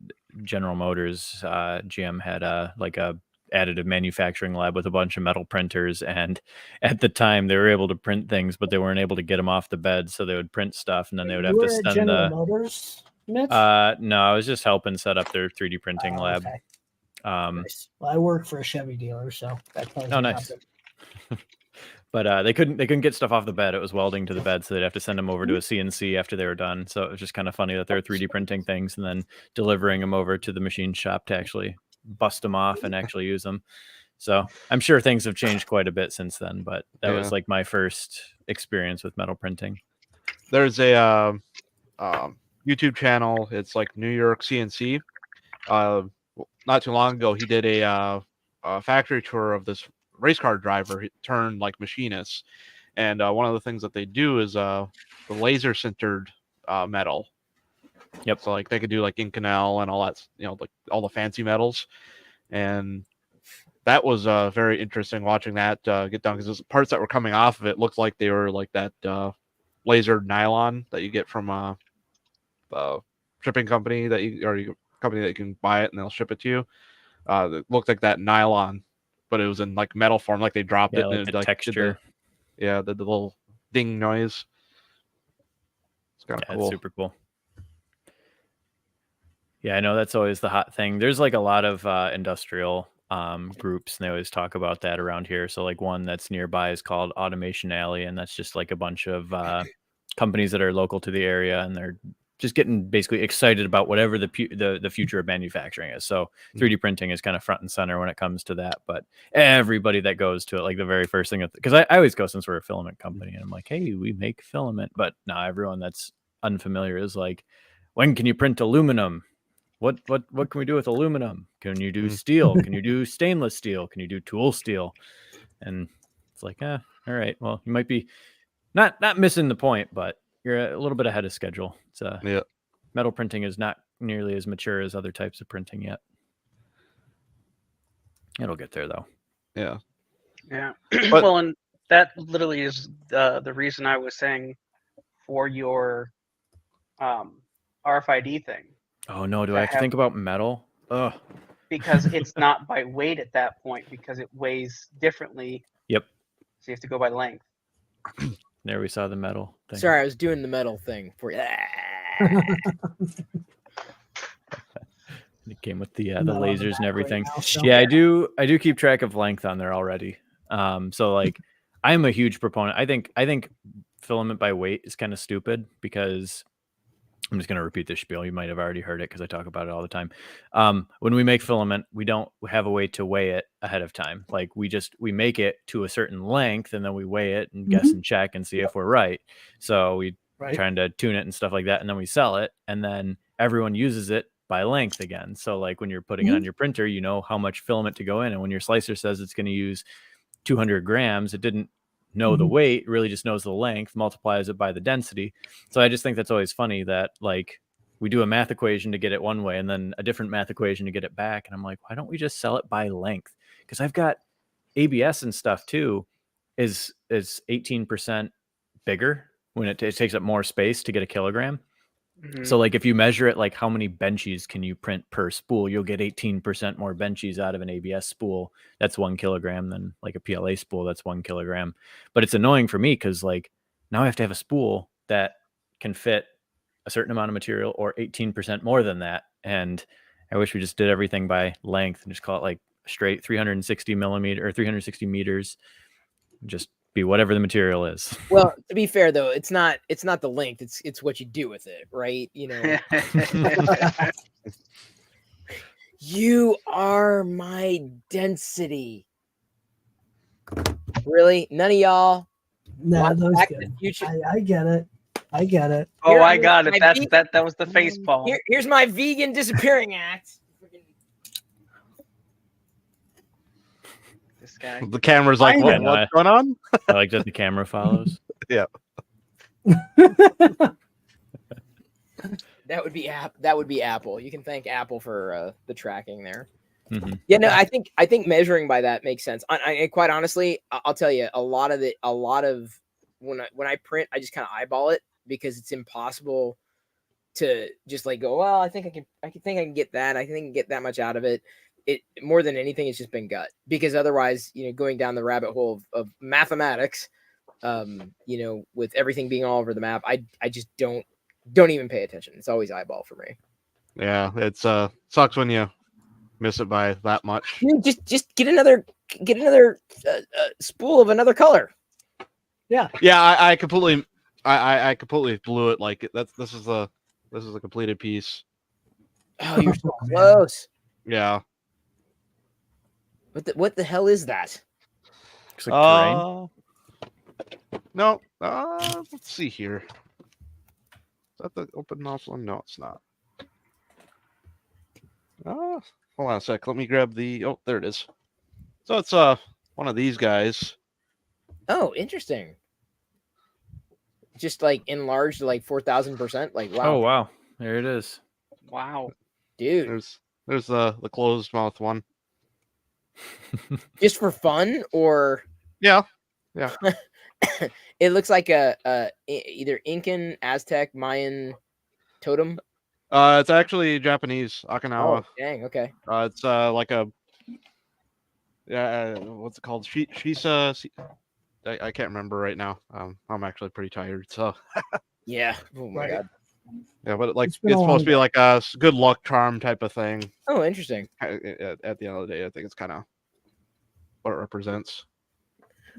General Motors. GM had like a additive manufacturing lab with a bunch of metal printers, and at the time they were able to print things, but they weren't able to get them off the bed, so they would print stuff and then they would have to send General Motors, Mitch? No, I was just helping set up their 3D printing lab. Okay. Nice. Well, I work for a Chevy dealer, so that tells you nice. nothing. But they couldn't get stuff off the bed. It was welding to the bed, so they'd have to send them over to a CNC after they were done. So it was just kind of funny that they're 3D printing things and then delivering them over to the machine shop to actually bust them off and actually use them. So I'm sure things have changed quite a bit since then, but that was like my first experience with metal printing. There's a YouTube channel. It's like New York CNC. Not too long ago, he did a factory tour of this race car driver turned like machinist, and one of the things that they do is the laser sintered metal. Yep. So like they could do like Inconel and all that, like all the fancy metals, and that was very interesting watching that get done, because parts that were coming off of it looked like they were like that laser nylon that you get from a shipping company company that you can buy it and they'll ship it to you. It looked like that nylon, but it was in like metal form, like they dropped it like and the texture. the little ding noise. It's kind of Yeah, cool. it's super cool. Yeah, I know that's always the hot thing. There's like a lot of industrial groups, and they always talk about that around here. So like one that's nearby is called Automation Alley, and that's just like a bunch of companies that are local to the area, and they're just getting basically excited about whatever the future of manufacturing is. So 3D printing is kind of front and center when it comes to that. But everybody that goes to it, like the very first thing, because I always go, since we're a filament company, and I'm like, hey, we make filament. But now everyone that's unfamiliar is like, when can you print aluminum? What can we do with aluminum? Can you do steel? Can you do stainless steel? Can you do tool steel? And it's like, all right. Well, you might be not missing the point, but you're a little bit ahead of schedule. It's metal printing is not nearly as mature as other types of printing yet. It'll get there though. Yeah. Yeah. Well, and that literally is the reason I was saying for your RFID thing. Oh no, do I have to think about metal? Ugh. Because it's not by weight at that point, because it weighs differently. Yep. So you have to go by length. There we saw the metal thing. Sorry, I was doing the metal thing for you. It came with the lasers and everything. Right now, so. Yeah, I do keep track of length on there already. So like I'm a huge proponent. I think filament by weight is kind of stupid, because I'm just going to repeat this spiel. You might have already heard it because I talk about it all the time. When we make filament, we don't have a way to weigh it ahead of time. Like we make it to a certain length, and then we weigh it and guess and check and see if we're right. So we trying to tune it and stuff like that. And then we sell it, and then everyone uses it by length again. So like when you're putting it on your printer, you know how much filament to go in. And when your slicer says it's going to use 200 grams, it didn't know the weight, really just knows the length, multiplies it by the density. So I just think that's always funny that like we do a math equation to get it one way and then a different math equation to get it back. And I'm like, why don't we just sell it by length? Because I've got ABS and stuff too is 18% bigger when it takes up more space to get a kilogram. So like if you measure it, like how many benchies can you print per spool, you'll get 18% more benchies out of an ABS spool. That's 1 kilogram than like a PLA spool. That's 1 kilogram. But it's annoying for me because like now I have to have a spool that can fit a certain amount of material or 18% more than that. And I wish we just did everything by length and just call it like straight 360 millimeter or 360 meters. Just be whatever the material is. Well, to be fair though, it's not the length, it's what you do with it, right? You know. You are my density. Really? None of y'all? No, that was Back to good. the Future? I get it. I get it. Oh, Here, I got it. my That was the face palm. Here's my vegan disappearing act. This guy. The camera's like, what's going on? I like that the camera follows. Yeah. That would be Apple. You can thank Apple for the tracking there. Mm-hmm. Yeah, no, I think measuring by that makes sense. I quite honestly, I'll tell you, a lot of when I print, I just kind of eyeball it because it's impossible to just like go, well, I think I can get that. I think I can get that much out of it. It more than anything, it's just been gut, because otherwise, going down the rabbit hole of mathematics, with everything being all over the map, I just don't even pay attention. It's always eyeball for me. Yeah, it's sucks when you miss it by that much. Just get another spool of another color. Yeah. Yeah, I completely blew it. Like this is a completed piece. Oh, you're so close. Yeah. What the hell is that? Looks like terrain. No. Let's see here. Is that the open mouth one? No, it's not. Hold on a sec. Let me grab the. Oh, there it is. So it's one of these guys. Oh, interesting. Just like enlarged to like 4,000%. Like wow. Oh wow, there it is. Wow, dude. There's the closed mouth one. Just for fun, or Yeah. it looks like a either Incan, Aztec, Mayan totem. It's actually Japanese, Okinawa. Oh, dang. Okay. It's like a what's it called? Shisa. I can't remember right now. I'm actually pretty tired, so Yeah. Oh my Right. god. yeah. But like It's it's been a long supposed to be day. like a good luck charm type of thing. Oh, interesting. At the end of the day, I think it's kind of what it represents.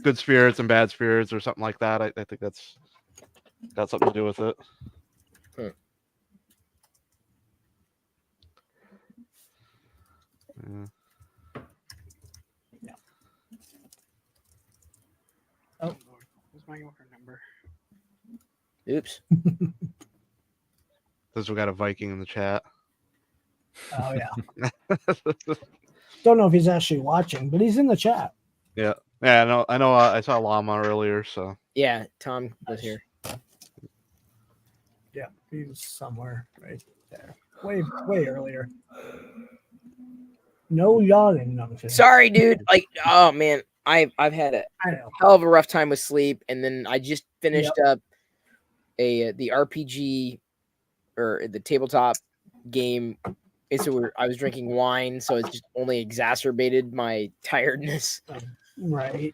Good spirits and bad spirits, or something like that. I think that's got something to do with it. Hmm. Yeah. Oh, Lord. What's my order number? Oops. Since we got a Viking in the chat. Oh yeah. Don't know if he's actually watching, but he's in the chat. Yeah. Yeah, I know. I saw Llama earlier, so Yeah, Tom was here. Yeah, he was somewhere right there. Way earlier. No yawning. No, I'm kidding. Sorry, dude. Like, oh man, I've had a I know. hell of a rough time with sleep, and then I just finished up the RPG or the tabletop game. And so I was drinking wine, so it's just only exacerbated my tiredness. Right.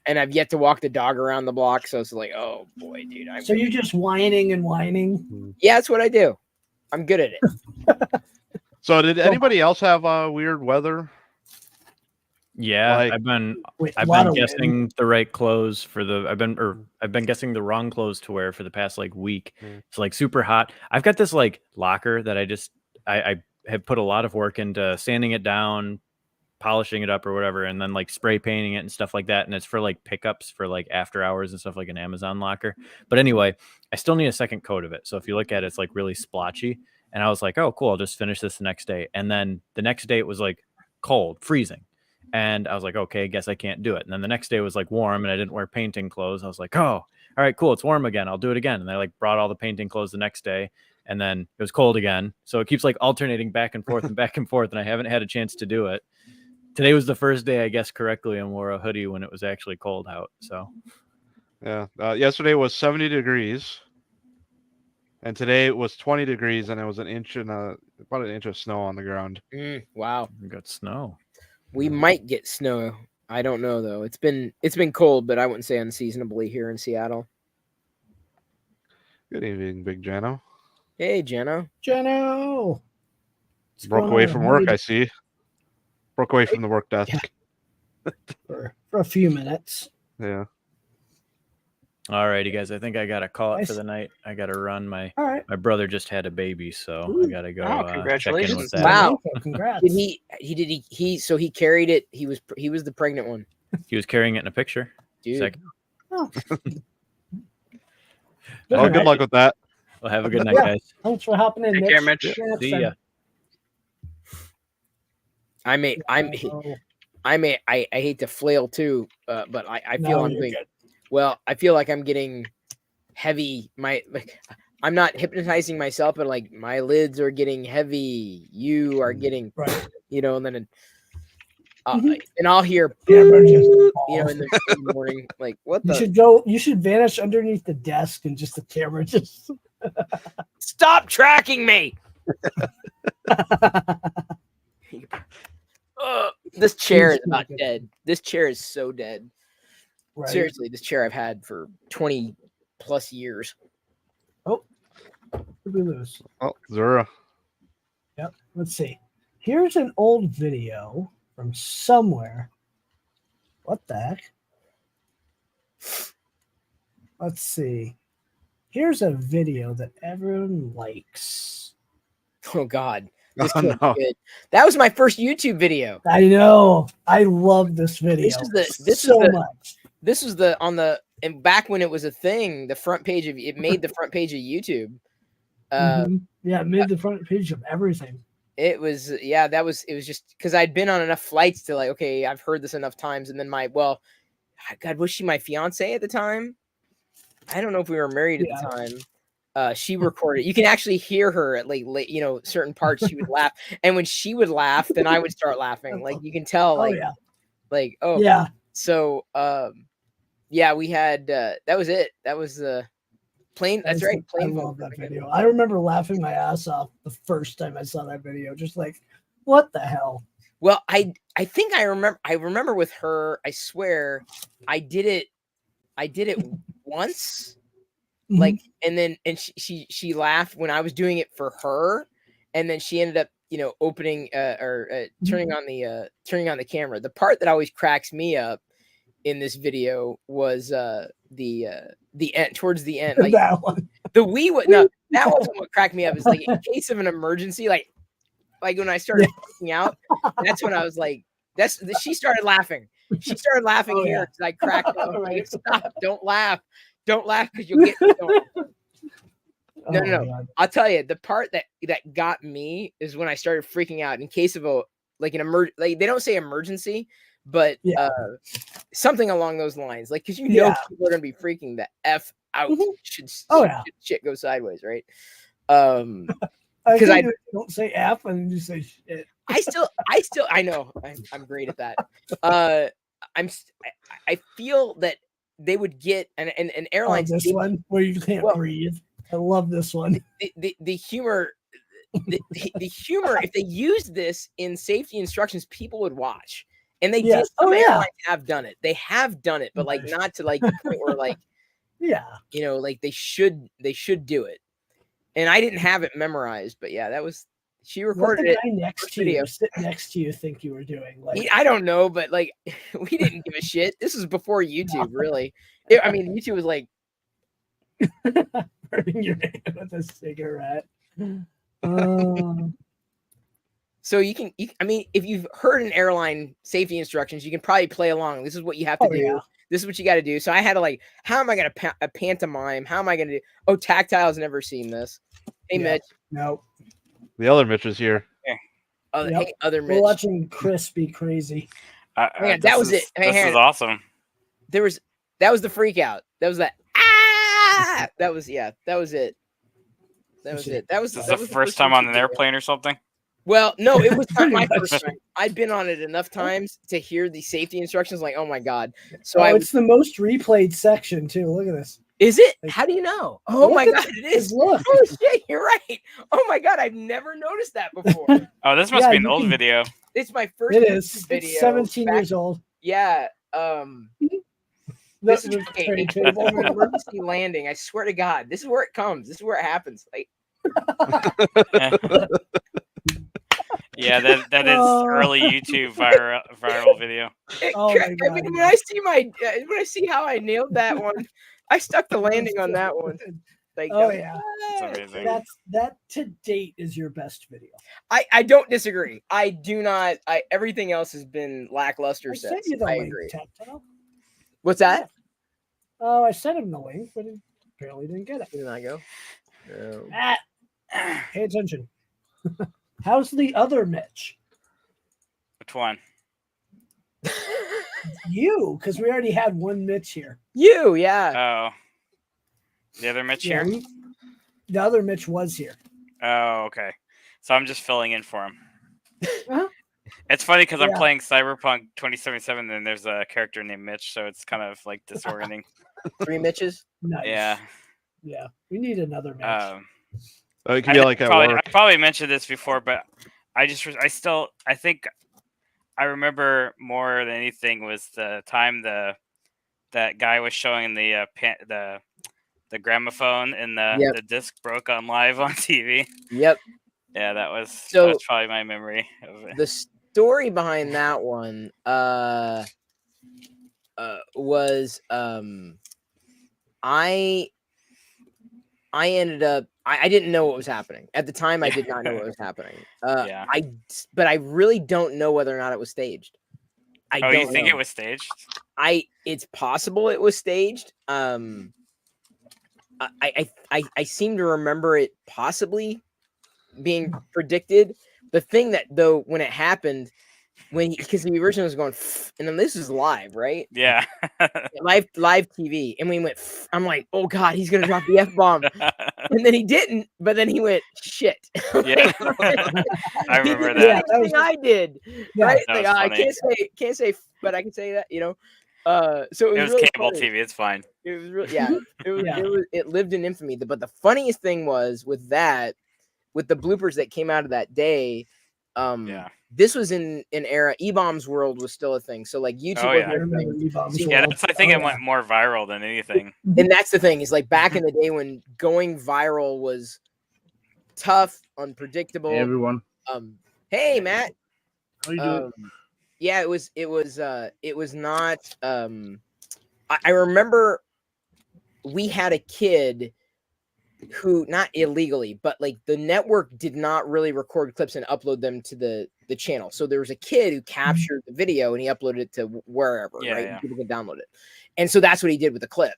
And I've yet to walk the dog around the block, so it's like, oh boy, dude. So you're just whining and whining. Yeah, that's what I do. I'm good at it. So did anybody else have weird weather? Yeah, Like- I've been A lot of guessing the right clothes for the I've been guessing the wrong clothes to wear for the past like week. It's like super hot. I've got this like locker that I have put a lot of work into sanding it down, polishing it up or whatever, and then like spray painting it and stuff like that. And it's for like pickups for like after hours and stuff, like an Amazon locker. But anyway, I still need a second coat of it. So if you look at it, it's like really splotchy. And I was like, oh, cool, I'll just finish this the next day. And then the next day it was like cold, freezing. And I was like, okay, guess I can't do it. And then the next day was like warm and I didn't wear painting clothes. I was like, oh, all right, cool. It's warm again. I'll do it again. And I like brought all the painting clothes the next day. And then it was cold again. So it keeps like alternating back and forth and back and forth. And I haven't had a chance to do it. Today was the first day I guessed correctly and wore a hoodie when it was actually cold out. So Yeah. Yesterday was 70 degrees. And today it was 20 degrees and it was about an inch of snow on the ground. Wow. we got snow. We might get snow. I don't know though. It's been cold, but I wouldn't say unseasonably here in Seattle. Good evening, Big Jano. Hey, Jenna. Jeno. What's Broke going away on? from How work, you I see. Broke away from the work desk. for a few minutes. Yeah. All righty, guys. I think I got to call it Nice. for the night. I got to run. My All right. brother just had a baby, so I got to go Oh, check in congratulations. with that. Wow. Congrats. So he carried it. He was the pregnant one. He was carrying it in a picture. Dude. Second. Oh. Well, good luck with that. Well, have a good night, Yeah. guys. Thanks for hopping in, Take care, Mitch. See ya. I hate to flail too, but I feel I'm being, well, I feel like I'm getting heavy. I'm not hypnotizing myself, but like my lids are getting heavy. You are getting, Right. and then and I'll hear, Camera just in the morning, like what the? You should vanish underneath the desk and just the camera just Stop tracking me. This chair is not dead. This chair is so dead. right. Seriously, this chair I've had for 20 plus years. Did we lose? Oh, Zura. Yep. Let's see. Here's an old video from somewhere. What the heck? Let's see. Here's a video that everyone likes. Oh God, this Oh, can't no. be good. That was my first YouTube video. I know. I love this video much. This was and back when it was a thing. The front page of it made the front page of YouTube. Yeah, it made the front page of everything. It was it was just because I'd been on enough flights to like, okay, I've heard this enough times, and then God, was she my fiance at the time? I don't know if we were married at the time. she recorded. You can actually hear her at like certain parts. She would laugh, and when she would laugh, then I would start laughing. Like you can tell, yeah. So yeah, we had that was it. That was the plain. That's right. I love that video. I remember laughing my ass off the first time I saw that video. Just like, what the hell? Well, I think I remember with her. I swear, I did it once. Like, and she laughed when I was doing it for her, and then she ended up, opening turning on the camera. The part that always cracks me up in this video was the end, towards the end, like that one. that wasn't what cracked me up. Is like in case of an emergency, like when I started freaking out, that's when I was like, she started laughing. She started laughing here because I cracked up. Like, stop! Don't laugh because you'll get. No. God. I'll tell you, the part that got me is when I started freaking out in case of an they don't say emergency, but something along those lines. Like, because people are gonna be freaking the F out. Should shit go sideways, right? Because I don't say F and you say shit. I know I'm great at that. I feel that they would get an airlines. This one where you can't breathe. I love this one. The humor, the humor. If they used this in safety instructions, people would watch, and they did. Some airlines have done it. They have done it, but like not to like the point where like like they should do it. And I didn't have it memorized, but that was. She recorded it. What the guy next to you, sit next to you, think you were doing? Like, I don't know, but like, we didn't give a shit. This was before YouTube, really. YouTube was like burning your hand with a cigarette. So you can. If you've heard an airline safety instructions, you can probably play along. This is what you have to do. Yeah. This is what you got to do. So I had to how am I going to pantomime? How am I going to do? Oh, Tactile's never seen this. Hey, Mitch. No. The other Mitch is here. Hey, other Mitch. We're watching Chris be crazy. That was it. This is awesome. That was the freak out. That was that. That was it. That was it. That was the first time on an airplane or something. Well, no, it was not my first time. I'd been on it enough times to hear the safety instructions. Like, oh my god! So it's the most replayed section too. Look at this. Is it? How do you know? Oh my god, it is. Look. Oh shit, you're right. Oh my god, I've never noticed that before. Oh, this must be an old video. It's my first. It is. Video. It's 17 years old. Yeah. This is an emergency landing. I swear to God, this is where it comes. This is where it happens. Like. Yeah, that is early YouTube viral video. When I see how I nailed that one, I stuck the landing on that one. Like, that's amazing. That to date is your best video. I don't disagree. I do not. Everything else has been lackluster since. Sent you the link, agree. Tactile. What's that? Oh, I sent him the link, but he apparently didn't get it. Did I go? No. Pay attention. How's the other Mitch? Which one? You, because we already had one Mitch here. You, yeah. Oh. The other Mitch here? The other Mitch was here. Oh, okay. So I'm just filling in for him. Uh-huh. It's funny because I'm playing Cyberpunk 2077 and there's a character named Mitch, so it's kind of like disorienting. 3 Mitches? Nice. Yeah. Yeah. We need another Mitch. It can be like at work. I probably mentioned this before, but I think I remember more than anything was the time that guy was showing the gramophone and the disc broke on live on TV. Yep. Yeah, that was probably my memory of it. The story behind that one was I ended up I didn't know what was happening at the time. I did not know what was happening. But I really don't know whether or not it was staged. You think it was staged? It's possible it was staged. I seem to remember it possibly being predicted. The thing that though when it happened, because the original was going, and then this is live, right? Yeah, live TV, and we went. I'm like, oh god, he's gonna drop the F-bomb. And then he didn't, but then he went, shit. Yeah. I He remember did the that. same thing I did. Yeah. Right? That Like, was I funny. can't say, but I can say that, you know. So It it was really cable funny. TV. It's fine. It was really, yeah. Yeah. It lived in infamy. But the funniest thing was with the bloopers that came out of that day. Yeah. This was in an era. E-Bombs World was still a thing. So like YouTube Oh, was yeah. I remember E-Bombs See, Yeah, World. that's. I think Oh, it went more viral than anything. and that's the thing is like back in the day when going viral was tough, unpredictable. Hey, everyone. Hey Matt. How you doing? Yeah, it was not I remember we had a kid who, not illegally, but like the network did not really record clips and upload them to the channel. So there was a kid who captured the video and he uploaded it to wherever, Yeah, right? yeah. People can download it. And so that's what he did with the clip.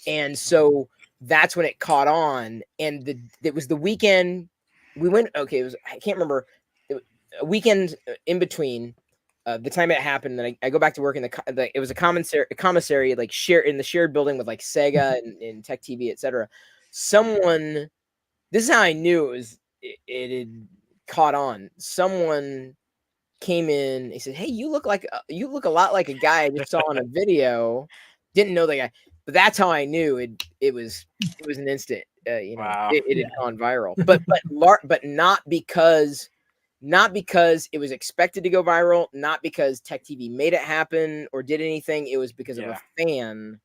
And so that's when it caught on. And it was the weekend we went. Okay, it was, I can't remember, a weekend in between the time it happened. Then I go back to work in it was a commissary like in the shared building with like Sega and Tech TV, etc. Someone, this is how I knew it had caught on. Someone came in. He said, "Hey, you look a lot like a guy I just saw on a video." Didn't know the guy, but that's how I knew it was an instant. You know, Wow. it had gone viral, but not because it was expected to go viral, not because Tech TV made it happen or did anything. It was because of a fan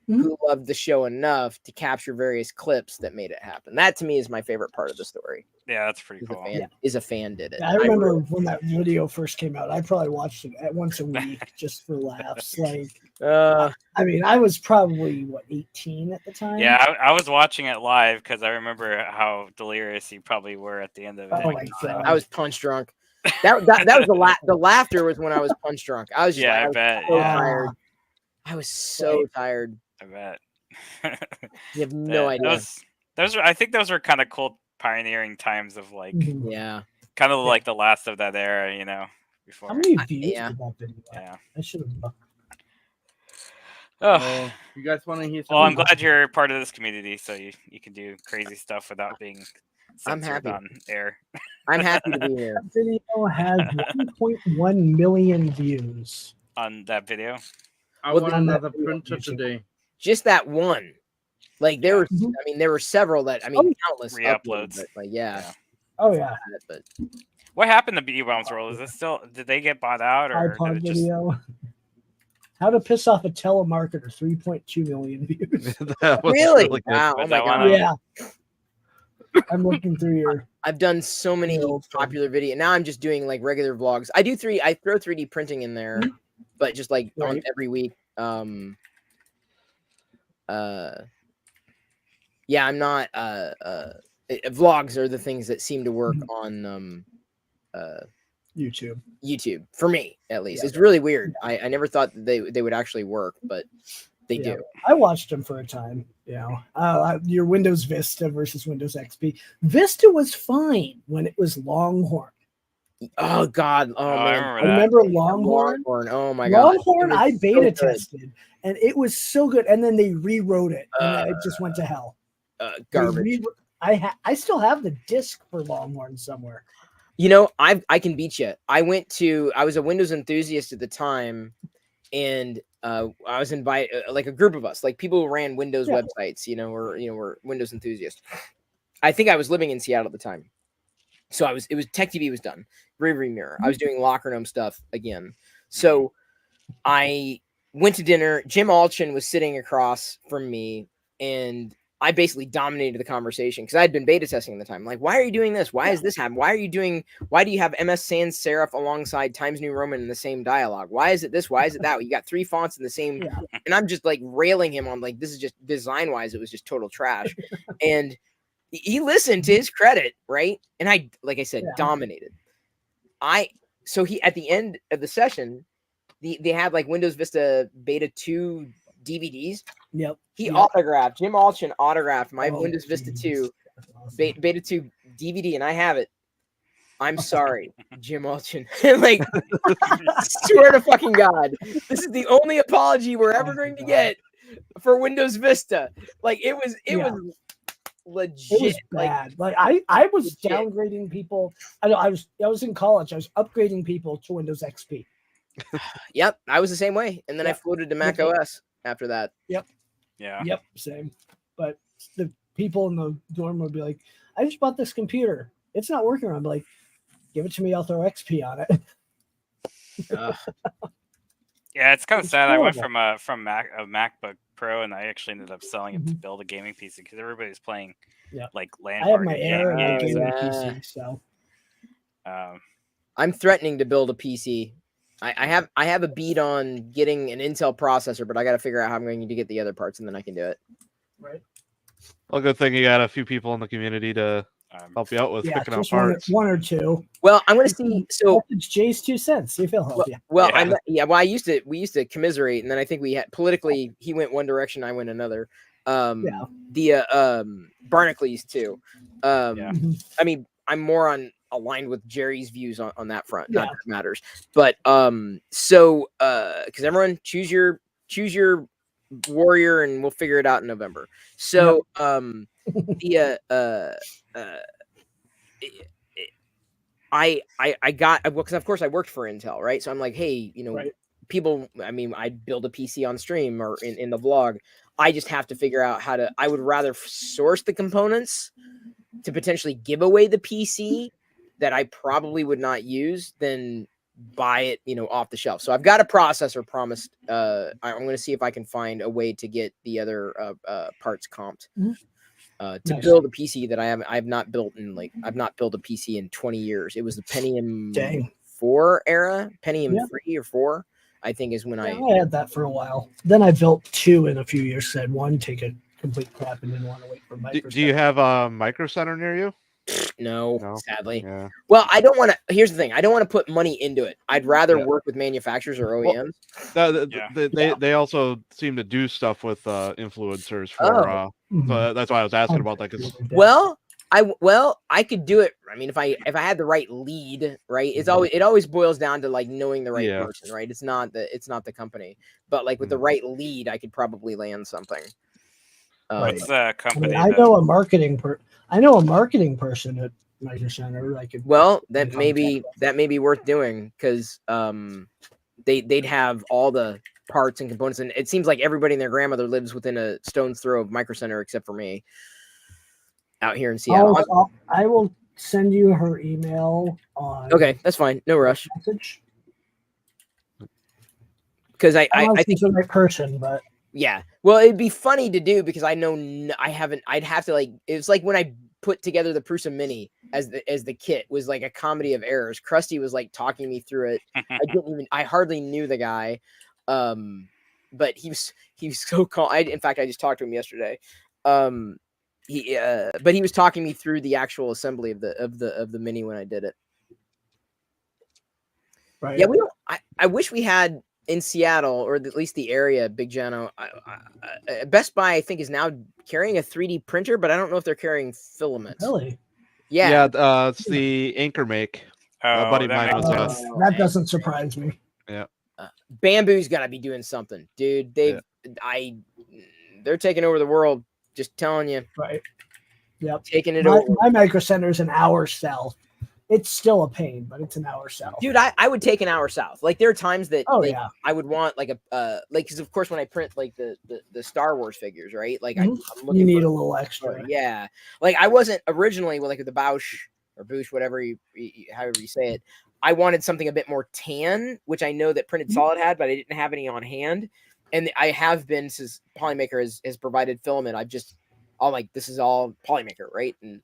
who loved the show enough to capture various clips that made it happen. That to me is my favorite part of the story. Yeah, that's pretty cool. A fan did it. I remember when that video first came out. I probably watched it once a week just for laughs. Like, I mean, I was probably 18 at the time. Yeah, I was watching it live because I remember how delirious you probably were at the end of it. Oh my God. I was punch drunk. That was the laughter was when I was punch drunk. I was just I bet. so tired. I was so tired. I bet. You have no idea. I think those were kind of cool pioneering times of like, kind of like the last of that era, you know. Before. How many views did that video? Yeah. I should have. Oh, you guys want to hear something? well, I'm glad you're part of this community, so you can do crazy stuff without being censored on air. I'm happy to be here. That video has 1.1 million views. On that video? I want another printer today. Just that one. Like there were, I mean, there were several that, I mean, countless re-uploads. Like, yeah. Oh yeah. But what happened to B-Bombs World? Is it still? Did they get bought out or iPod did it just... video? How to piss off a telemarketer? 3.2 million views. Really? Wow. Oh my God. Yeah. I'm looking through your. I've done so many popular videos. Now I'm just doing like regular vlogs. I throw 3D printing in there, but just like on every week. Yeah, I'm not. Vlogs are the things that seem to work on YouTube for me, at least. It's really weird. I never thought that they would actually work, but they do. I watched them for a time. You know, your Windows Vista versus Windows XP. Vista was fine when it was Longhorn. Oh God! Oh man! I remember Longhorn. Oh my God! Longhorn, I beta tested, and it was so good. And then they rewrote it, and it just went to hell. Garbage. I still have the disc for Longhorn somewhere. You know, I can beat you. I was a Windows enthusiast at the time, and I was invited, like a group of us, like people who ran Windows websites. Were Windows enthusiasts. I think I was living in Seattle at the time, so it was Tech TV was done. Rearview mirror. I was doing locker room stuff again, so I went to dinner. Jim Alchin was sitting across from me, and I basically dominated the conversation because I had been beta testing at the time. Like, why are you doing this? Why is this happening? Why do you have MS Sans Serif alongside Times New Roman in the same dialogue? Why is it this? Why is it that? You got 3 fonts in the same, and I'm just like railing him on like, this is just design wise, it was just total trash. And he listened, to his credit, right? And I, like I said, dominated. So he, at the end of the session, they had like Windows Vista Beta 2 DVDs. Yep. Jim Alchin autographed my Windows Vista 2 Beta 2 DVD, and I have it. I'm sorry, Jim Alchin. Like, swear to fucking God, this is the only apology we're ever going to get for Windows Vista. Like, it was legit. It was bad. Like I was downgrading people. I was in college. I was upgrading people to Windows XP. Yep, I was the same way, and then I Yep. floated to Mac OS after that. Yeah. Yep, same. But the people in the dorm would be like, "I just bought this computer. It's not working." I'm like, "Give it to me. I'll throw XP on it." Yeah, it's kind of It's sad. I went horrible. from a MacBook Pro, and I actually ended up selling it to build a gaming PC because everybody's playing Yep. like LAN I have my party Air and my games. gaming yeah. PC, so I'm threatening to build a PC. I have a beat on getting an Intel processor, but I got to figure out how I'm going to get the other parts, and then I can do it. right. Well, good thing you got a few people in the community to help you out with Yeah, picking out just parts. one or two. Well, I'm going to see. So It's Jay's 2 cents. See if he'll help you. Well, Yeah. Well, we used to commiserate, and then I think we had politically he went one direction, I went another. The Barnacle too. I mean, I'm more aligned with Jerry's views on that front. Not that it matters, but so because everyone choose your warrior, and we'll figure it out in November. So I got, because of course I worked for Intel, right? So I'm like, hey, people, I mean, I'd build a PC on stream or in the vlog. I just have to figure out how to, I would rather source the components to potentially give away the PC that I probably would not use than buy it, off the shelf. So I've got a processor promised. I'm going to see if I can find a way to get the other parts comped. To build a PC that I've not built I've not built a PC in 20 years. It was the Pentium 4 era, Pentium 3 or 4, I think is when I had that for a while. Then I built 2 in a few years. Said one take a complete crap and didn't want to wait for Micro. Do you have a Micro Center near you? No, sadly. Yeah. Well, I don't want to. Here's the thing: I don't want to put money into it. I'd rather work with manufacturers or OEMs. They also seem to do stuff with influencers for. So that's why I was asking about that. Well, I could do it. I mean, if I had the right lead, right? It always boils down to knowing the right person, right? It's not the company, but with the right lead, I could probably land something. What's the company? I know a marketing person at Micro Center. That may be worth doing because they'd have all the parts and components, and it seems like everybody and their grandmother lives within a stone's throw of Micro Center except for me out here in Seattle. I will send you her email on. Okay, that's fine. No rush. Message. Because I think the right person, but. Yeah, well, it'd be funny to do because I know I haven't. I'd have to it's like when I put together the Prusa Mini as the kit was like a comedy of errors. Krusty was talking me through it. I hardly knew the guy, but he was so calm. In fact, I just talked to him yesterday. But he was talking me through the actual assembly of the Mini when I did it. Right. Yeah, I wish we had. In Seattle, or at least the area, Big Jano, Best Buy, I think, is now carrying a 3D printer, but I don't know if they're carrying filament. Really? Yeah. Yeah, it's the Anchor Make. A buddy of mine was that doesn't surprise me. Yeah. Bamboo's got to be doing something, dude. They're taking over the world. Just telling you. Right. Yep. Taking it over. My Micro Center is an hour south. It's still a pain, but it's an hour south. Dude, I would take an hour south. There are times that I would want because of course when I print the Star Wars figures, right? I'm looking you need a little extra. Yeah. I wasn't originally with the Bausch or Boosh, whatever however you say it. I wanted something a bit more tan, which I know that Printed Solid had, but I didn't have any on hand. And I have been since Polymaker has provided filament. This is all Polymaker, right? And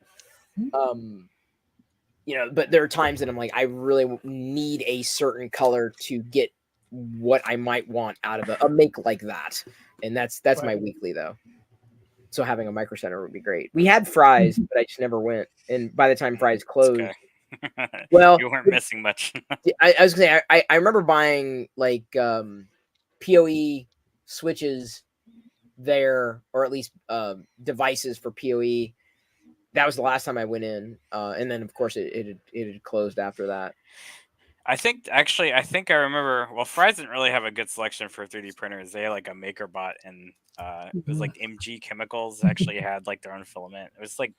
but there are times that I'm I really need a certain color to get what I might want out of a make like that. And that's my weekly though. So having a Micro Center would be great. We had Fry's, but I just never went. And by the time Fry's closed, well, you weren't missing much. I was gonna say, I remember buying PoE switches there, or at least devices for PoE. That was the last time I went in, and then of course it had closed after that. I think I remember. Well, Fry's didn't really have a good selection for 3D printers. They had like a MakerBot, and it was like MG Chemicals actually had like their own filament. It was like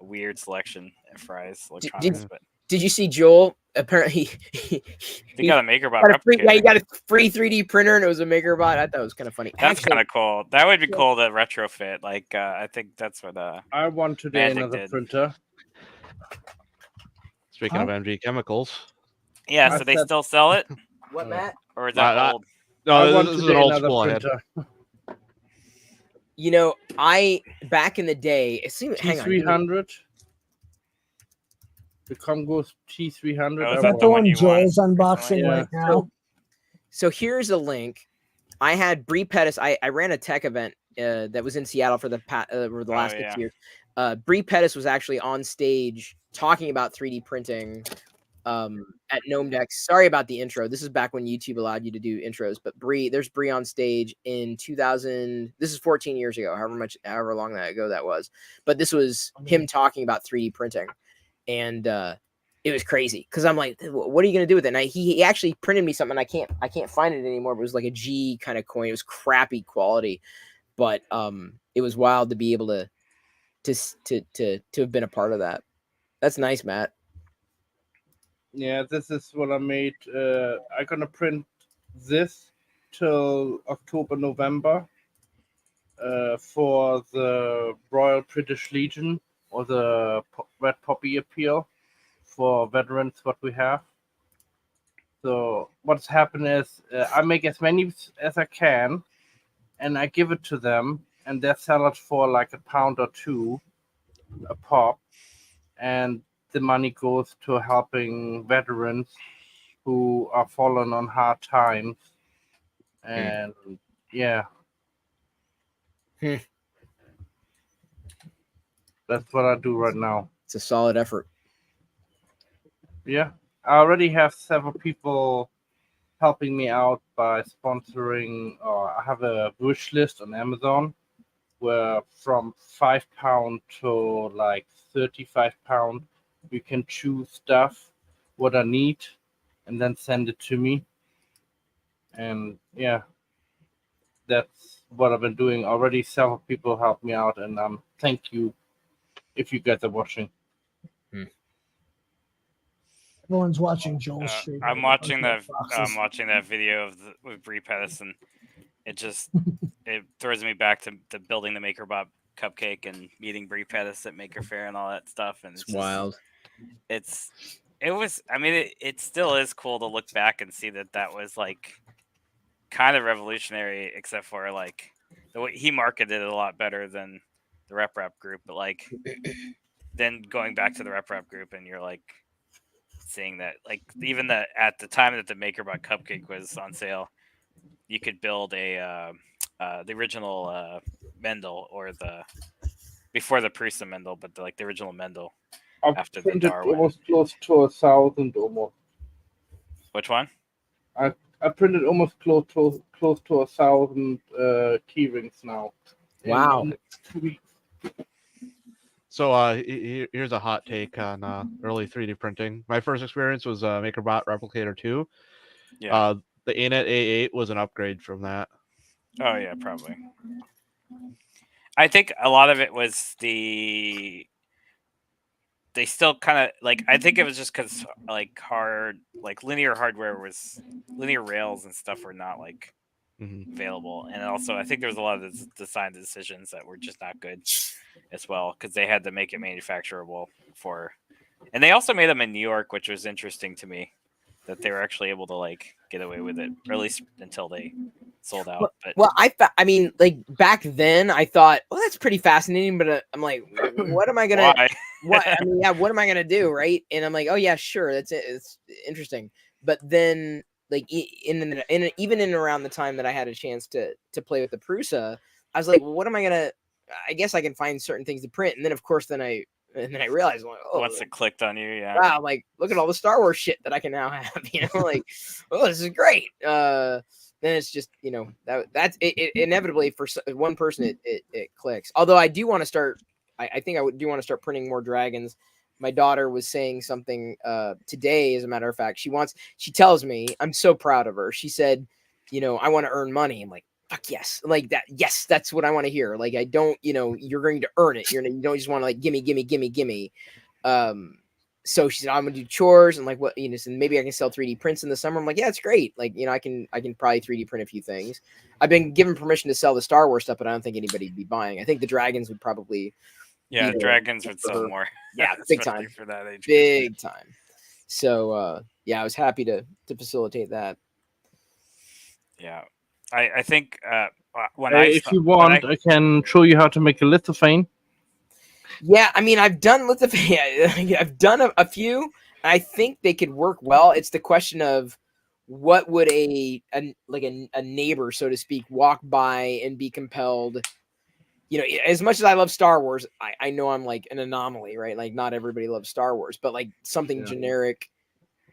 a weird selection at Fry's Electronics, but Did you see Joel? Apparently, they got a MakerBot got a free, replicator. yeah, he got a free 3D printer, and it was a MakerBot. I thought it was kind of funny. That's Actually, kind of cool. That would be cool to retrofit. Like, I think that's what I want today Magic another did. printer. Speaking of MG Chemicals. Yeah, I so they said- still sell it, what, Matt? or is that I- old? I No, want this is today an old another school I had. printer. You know, I back in the day, it seemed. Hang on. T300. The Congo T300. Oh, I is Is that that want. the one one you won Joel's unboxing recently? right now? So here's a link. I had Bree Pettis. I ran a tech event that was in Seattle for the last 6 yeah. years. Bree Pettis was actually on stage talking about 3D printing at Gnome Dex. Sorry about the intro. This is back when YouTube allowed you to do intros. But there's Bree on stage in 2000. This is 14 years ago, however long ago that was. But this was him talking about 3D printing, and it was crazy because I'm like, what are you gonna do with it? And he actually printed me something. I can't find it anymore. But it was like a G kind of coin. It was crappy quality, but it was wild to be able to have been a part of that. That's nice, Matt. Yeah, this is what I made. I'm gonna print this till October, November for the Royal British Legion or the Red Poppy Appeal for veterans. What we have. So what's happened is I make as many as I can, and I give it to them, and they sell it for like £1 or £2 a pop, and the money goes to helping veterans who are fallen on hard times. And yeah, that's what I do right now. It's a solid effort. Yeah, I already have several people helping me out by sponsoring, or I have a wish list on Amazon where from £5 to like £35 you can choose stuff what I need and then send it to me. And yeah, that's what I've been doing already. Several people helped me out, and thank you if you guys are watching. Everyone's watching Joel's stream. I'm watching that. I'm watching that video with Bree Pettis, and it throws me back to building the MakerBot cupcake and meeting Bree Pettis at Maker Faire and all that stuff. And it's wild. It was. I mean, it still is cool to look back and see that was like kind of revolutionary, except for like the way he marketed it a lot better than the RepRap group. But like then going back to the RepRap group, and you're like seeing that like even at the time that the MakerBot cupcake was on sale, you could build the original Mendel, or before the Prusa Mendel, but the original Mendel after the printed Darwin. almost close to 1,000 almost. Which one? I printed almost close to 1,000 key rings now. Wow. In 2 weeks. So here's a hot take on early 3D printing. My first experience was MakerBot Replicator 2. Yeah. The ANET A8 was an upgrade from that. Oh yeah, probably. I think a lot of it was they still kind of like, I think it was just because like linear rails and stuff were not like available, and also I think there was a lot of design decisions that were just not good as well, because they had to make it manufacturable and they also made them in New York, which was interesting to me that they were actually able to like get away with it, or at least until they sold out. Well, I mean, like back then, I thought, well, that's pretty fascinating, but I'm like, what am I gonna? Why? What am I gonna do, right? And I'm like, oh yeah, sure, that's it. It's interesting. But then, like even in and around the time that I had a chance to play with the Prusa, I was like, well, what am I gonna? I guess I can find certain things to print, and then of course, then I realized, like, oh, once it clicked on you, yeah. Wow, like look at all the Star Wars shit that I can now have, like, oh, this is great. Then it's just, that's it, inevitably for one person it clicks. Although I do want to start, I think I do want to start printing more dragons. my daughter was saying something today, as a matter of fact. She tells me, I'm so proud of her. She said, I want to earn money. I'm like, fuck yes. Like that. Yes, that's what I want to hear. Like, I don't, you're going to earn it. You don't just want to like, gimme. So she said, I'm gonna do chores and like what, so maybe I can sell 3D prints in the summer. I'm like, yeah, it's great. Like, I can probably 3D print a few things. I've been given permission to sell the Star Wars stuff, but I don't think anybody would be buying. I think the dragons would probably. Yeah, dragons would sell more. Yeah, big time. For that age. Big time. So I was happy to facilitate that. Yeah. I think if you want, I can show you how to make a lithophane. Yeah, I mean, I've done lithophane. I've done a few. I think they could work well. It's the question of what would a neighbor, so to speak, walk by and be compelled. As much as I love Star Wars, I know I'm like an anomaly, right? Like not everybody loves Star Wars, but like something generic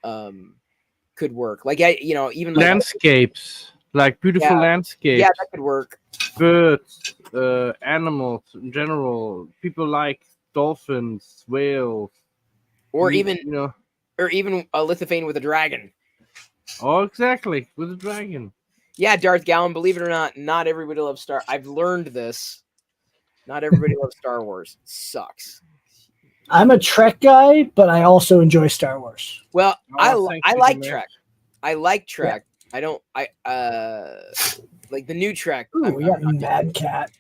could work. Like even landscapes, like beautiful landscapes. Yeah, that could work. Birds, animals in general. People like dolphins, whales, or even a lithophane with a dragon. Oh, exactly, with a dragon. Yeah, Darth Gallon. Believe it or not everybody loves Star. I've learned this. Not everybody loves Star Wars. It sucks. I'm a Trek guy, but I also enjoy Star Wars. Well, I like Trek. I like Trek. Yeah. I like the new Trek. Ooh, we got Mad Cat.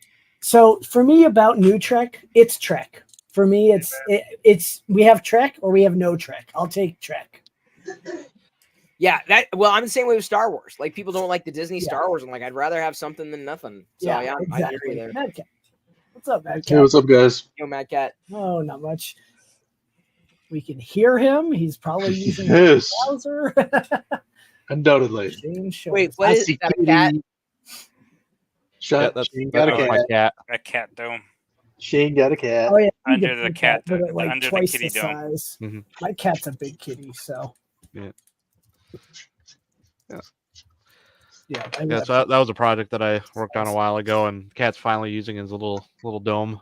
So for me, about new Trek, it's Trek. For me, it's we have Trek or we have no Trek. I'll take Trek. Yeah, I'm the same way with Star Wars. Like people don't like the Disney Star Wars. I'm like, I'd rather have something than nothing. So yeah, exactly. I hear you there. Mad Cat. What's up, Mad Cat? Hey, what's up, guys? Yo, Mad Cat. Oh, not much. We can hear him. He's probably using the browser. Undoubtedly. Wait, what is that? A cat? Shut. Shane got a cat. A cat dome. Shane got a cat. Oh yeah, under the cat, like under twice the kitty the dome. size. Mm-hmm. My cat's a big kitty, so. Yeah. So that was a project that I worked on a while ago, and Cat's finally using his little dome.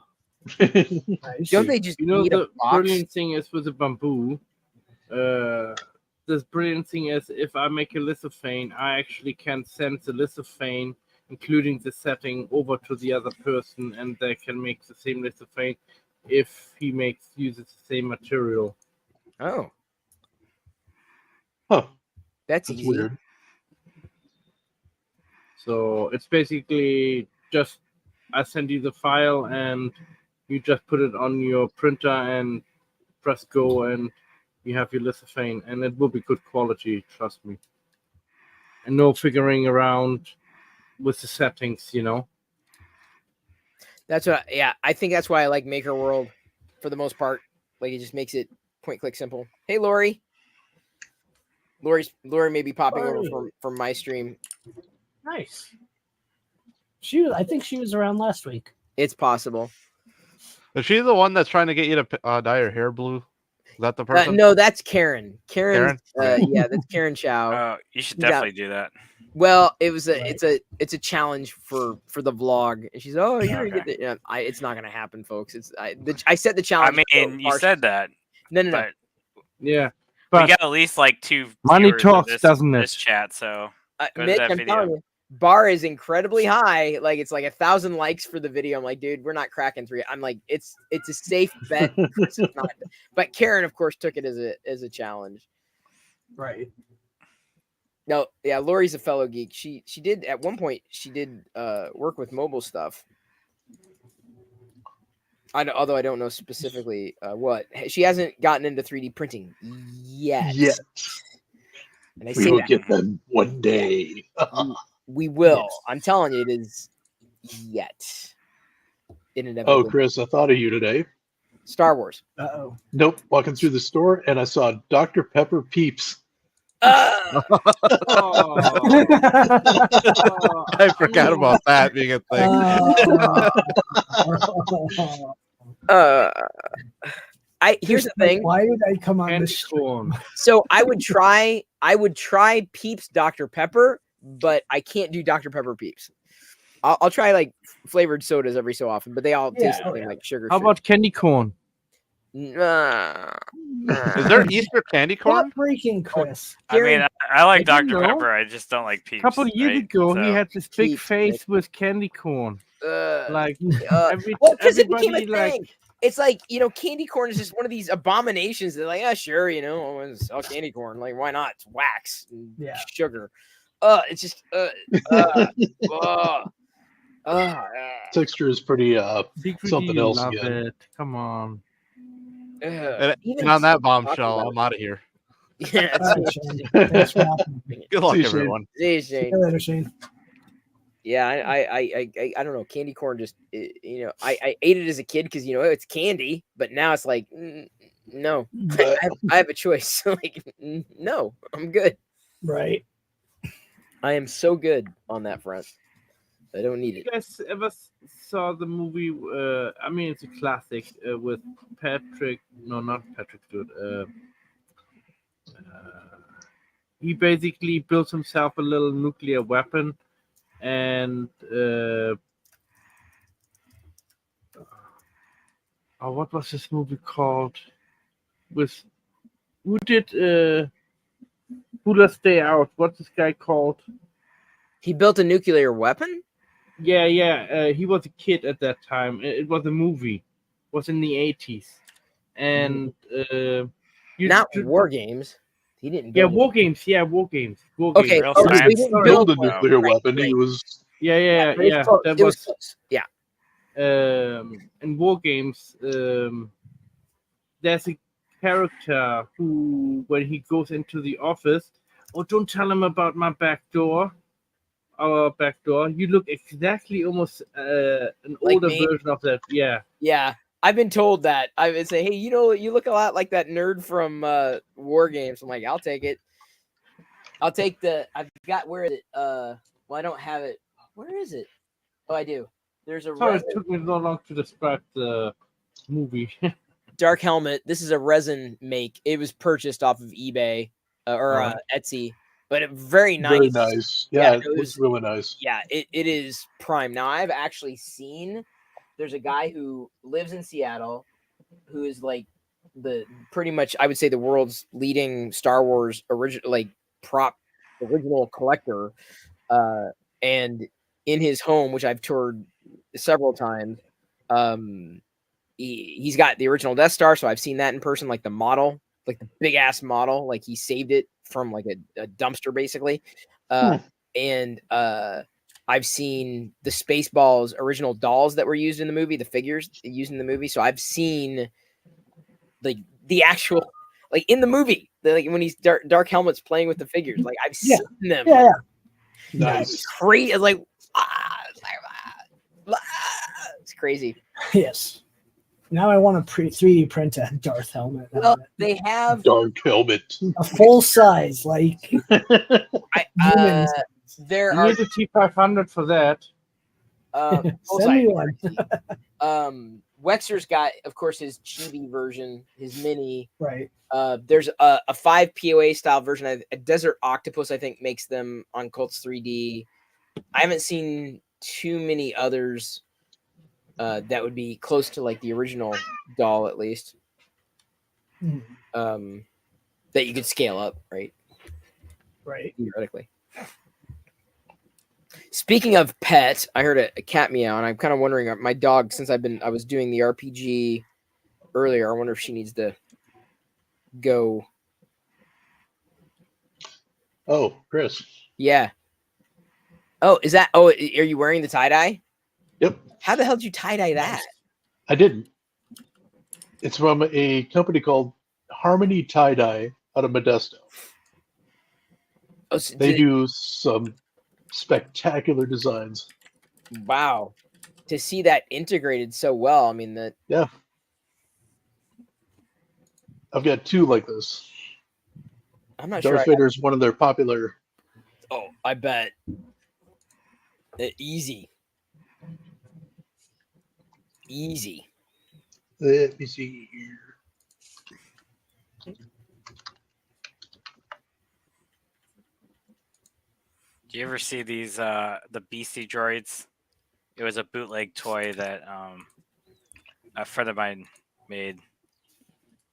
Nice. Don't they just the brilliant thing is with the bamboo? This brilliant thing is if I make a lithophane, I actually can send the lithophane, including the setting, over to the other person, and they can make the same lithophane if he uses the same material. Oh. Huh. That's easy. Weird. So it's basically just I send you the file and you just put it on your printer and press go and you have your lithophane, and it will be good quality, trust me. And no figuring around with the settings, That's what. I think that's why I like Maker World for the most part. Like it just makes it point click simple. Hey, Lori. Lori may be popping over from my stream. Nice. I think she was around last week. It's possible. Is she the one that's trying to get you to dye her hair blue? Is that the person? No, that's Karen. Karen. Yeah, that's Karen Chow. You should definitely do that. Well, it's a challenge for the vlog, and she's you're gonna get the. It's not gonna happen, folks. I set the challenge. I mean, you said that. No. Yeah, but we got at least like 2 money talks, doesn't it? This chat, so Mitch, I'm telling you, bar is incredibly high. Like it's like 1,000 likes for the video. I'm like, dude, we're not cracking 3. I'm like, it's a safe bet. It's not. But Karen, of course, took it as a challenge. Right. No, yeah, Lori's a fellow geek. She did at one point. She did work with mobile stuff. Although I don't know specifically what. She hasn't gotten into 3D printing yet. Yet. And I we will get them one day. We will. Yes. I'm telling you, it is yet. Oh, Chris, I thought of you today. Star Wars. Uh-oh. Nope. Walking through the store and I saw Dr. Pepper Peeps. I forgot about that being a thing. Here's the thing. Why did I come on this storm? So I would try Peeps Dr. Pepper, but I can't do Dr. Pepper Peeps. I'll try like flavored sodas every so often, but they all taste like sugar. How about candy corn? Is there Easter candy corn? Stop breaking, Chris. I mean, Gary, I like I didn't Dr. know. Pepper. I just don't like Peeps. A couple of years right? ago, he So- had this big Peeps, face with candy corn. Like every well, because it became a everybody like thing. It's like, candy corn is just one of these abominations. They're like, yeah, sure, I want to sell candy corn. Like, why not? It's wax and Yeah. sugar. It's just Texture is pretty secretly something else love again. it. Come on. And even on that talking bombshell, about I'm out of here. it. Yeah, All right, Shane. Thanks for watching. Good luck, See you, Shane. everyone. See you, See Shane. you later, Shane. Yeah, I don't know. Candy corn just, I ate it as a kid because it's candy, but now it's like, no, I have a choice. Like, no, I'm good. Right. I am so good on that front. I don't need You it. guys ever saw the movie? I mean, it's a classic with Patrick. No, not Patrick Stewart. He basically built himself a little nuclear weapon, and what was this movie called? With who did Who Does Stay Out? What's this guy called? He built a nuclear weapon? Yeah. He was a kid at that time. It was a movie. It was in the 80s. And Not War Games. He didn't Yeah, build War Games. Yeah, War Games. Okay, Real okay, science. we didn't Build a one. nuclear Right, weapon. He right. was Yeah. But it's close. That It was was close. Yeah. in War Games. There's a character who, when he goes into the office, don't tell him about my back door. Our back door. You look exactly almost an Like older me? version of that. Yeah. Yeah. I've been told that. I would say, hey, you look a lot like that nerd from War Games. I'm like, I'll take it. I'll take I've got, where is it? Well, I don't have it. Where is it? Oh, I do. There's a Sorry, resin, it took me so long to describe the movie. Dark Helmet. This is a resin make. It was purchased off of eBay or Uh-huh. Etsy, but very nice. very nice. Yeah, it it looks really nice. Yeah, it is prime. Now, I've actually seen, there's a guy who lives in Seattle who is like pretty much, I would say, the world's leading Star Wars original collector. And in his home, which I've toured several times, he's got the original Death Star, so I've seen that in person, like the model, like the big ass model, like he saved it from like a dumpster basically. And I've seen the Spaceballs original dolls that were used in the movie, the figures used in the movie. So I've seen like the actual, like in the movie, like when he's Dark Helmet's playing with the figures, like I've seen them. Yeah. Nice. It's crazy. It's like, it's crazy. Yes. Now I want to 3D print a Darth helmet. Well, they have Dark helmet. A full size, like humans. there You are need a T500 for that. Send me one. Wexer's got, of course, his chibi version, his mini. Right. There's a 5 POA style version. A Desert Octopus, I think, makes them on Colts 3D. I haven't seen too many others that would be close to like the original doll, at least. That you could scale up, right? Right. Theoretically. Speaking of pet, I heard a cat meow, and I'm kind of wondering, my dog, since I was doing the RPG earlier, I wonder if she needs to go. Oh, Chris. Yeah. Oh, is that? Oh, are you wearing the tie dye? Yep. How the hell did you tie dye that? I didn't. It's from a company called Harmony Tie Dye out of Modesto. Oh, so They do some spectacular designs. Wow. To see that integrated so well, I mean that. Yeah. I've got two like this. I'm not sure. Darth Vader is one of their popular. Oh, I bet. Easy. Let me see here. Do you ever see these the Beastie droids? It was a bootleg toy that a friend of mine made.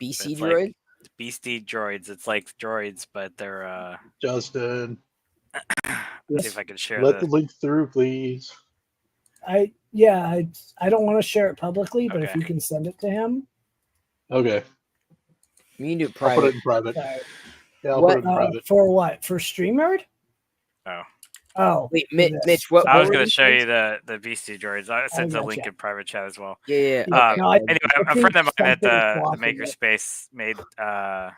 BC It's droid. like beastie droids. It's like droids, but they're Justin, let's see if I can share let the this. link through, please. I don't want to share it publicly, but if Okay. you can send it to him, Okay, You can do it I'll put private. it in private. okay. Yeah, I'll What, put it in private. For what? For StreamYard? Oh. Oh, Wait, for this. Mitch, what? I was were going to these show things? you the beastie droids. I sent a link gotcha. in private chat as well. Yeah. Yeah, Okay. no, I- Anyway, a friend of mine at Something's the blocking it. Makerspace made Oh.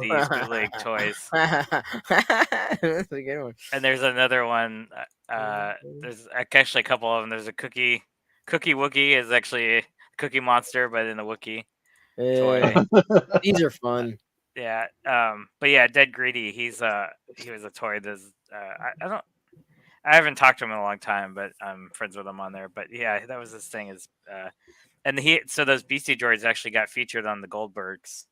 these bootleg toys. That's a good one. And there's another one. There's actually a couple of them. There's a Cookie Wookie is actually a Cookie Monster, but in a Wookie toy. These are fun. Yeah. But yeah, Dead Greedy. He was a toy. There's I haven't talked to him in a long time, but I'm friends with him on there. But yeah, that was his thing. So those Beastie Droids actually got featured on the Goldbergs.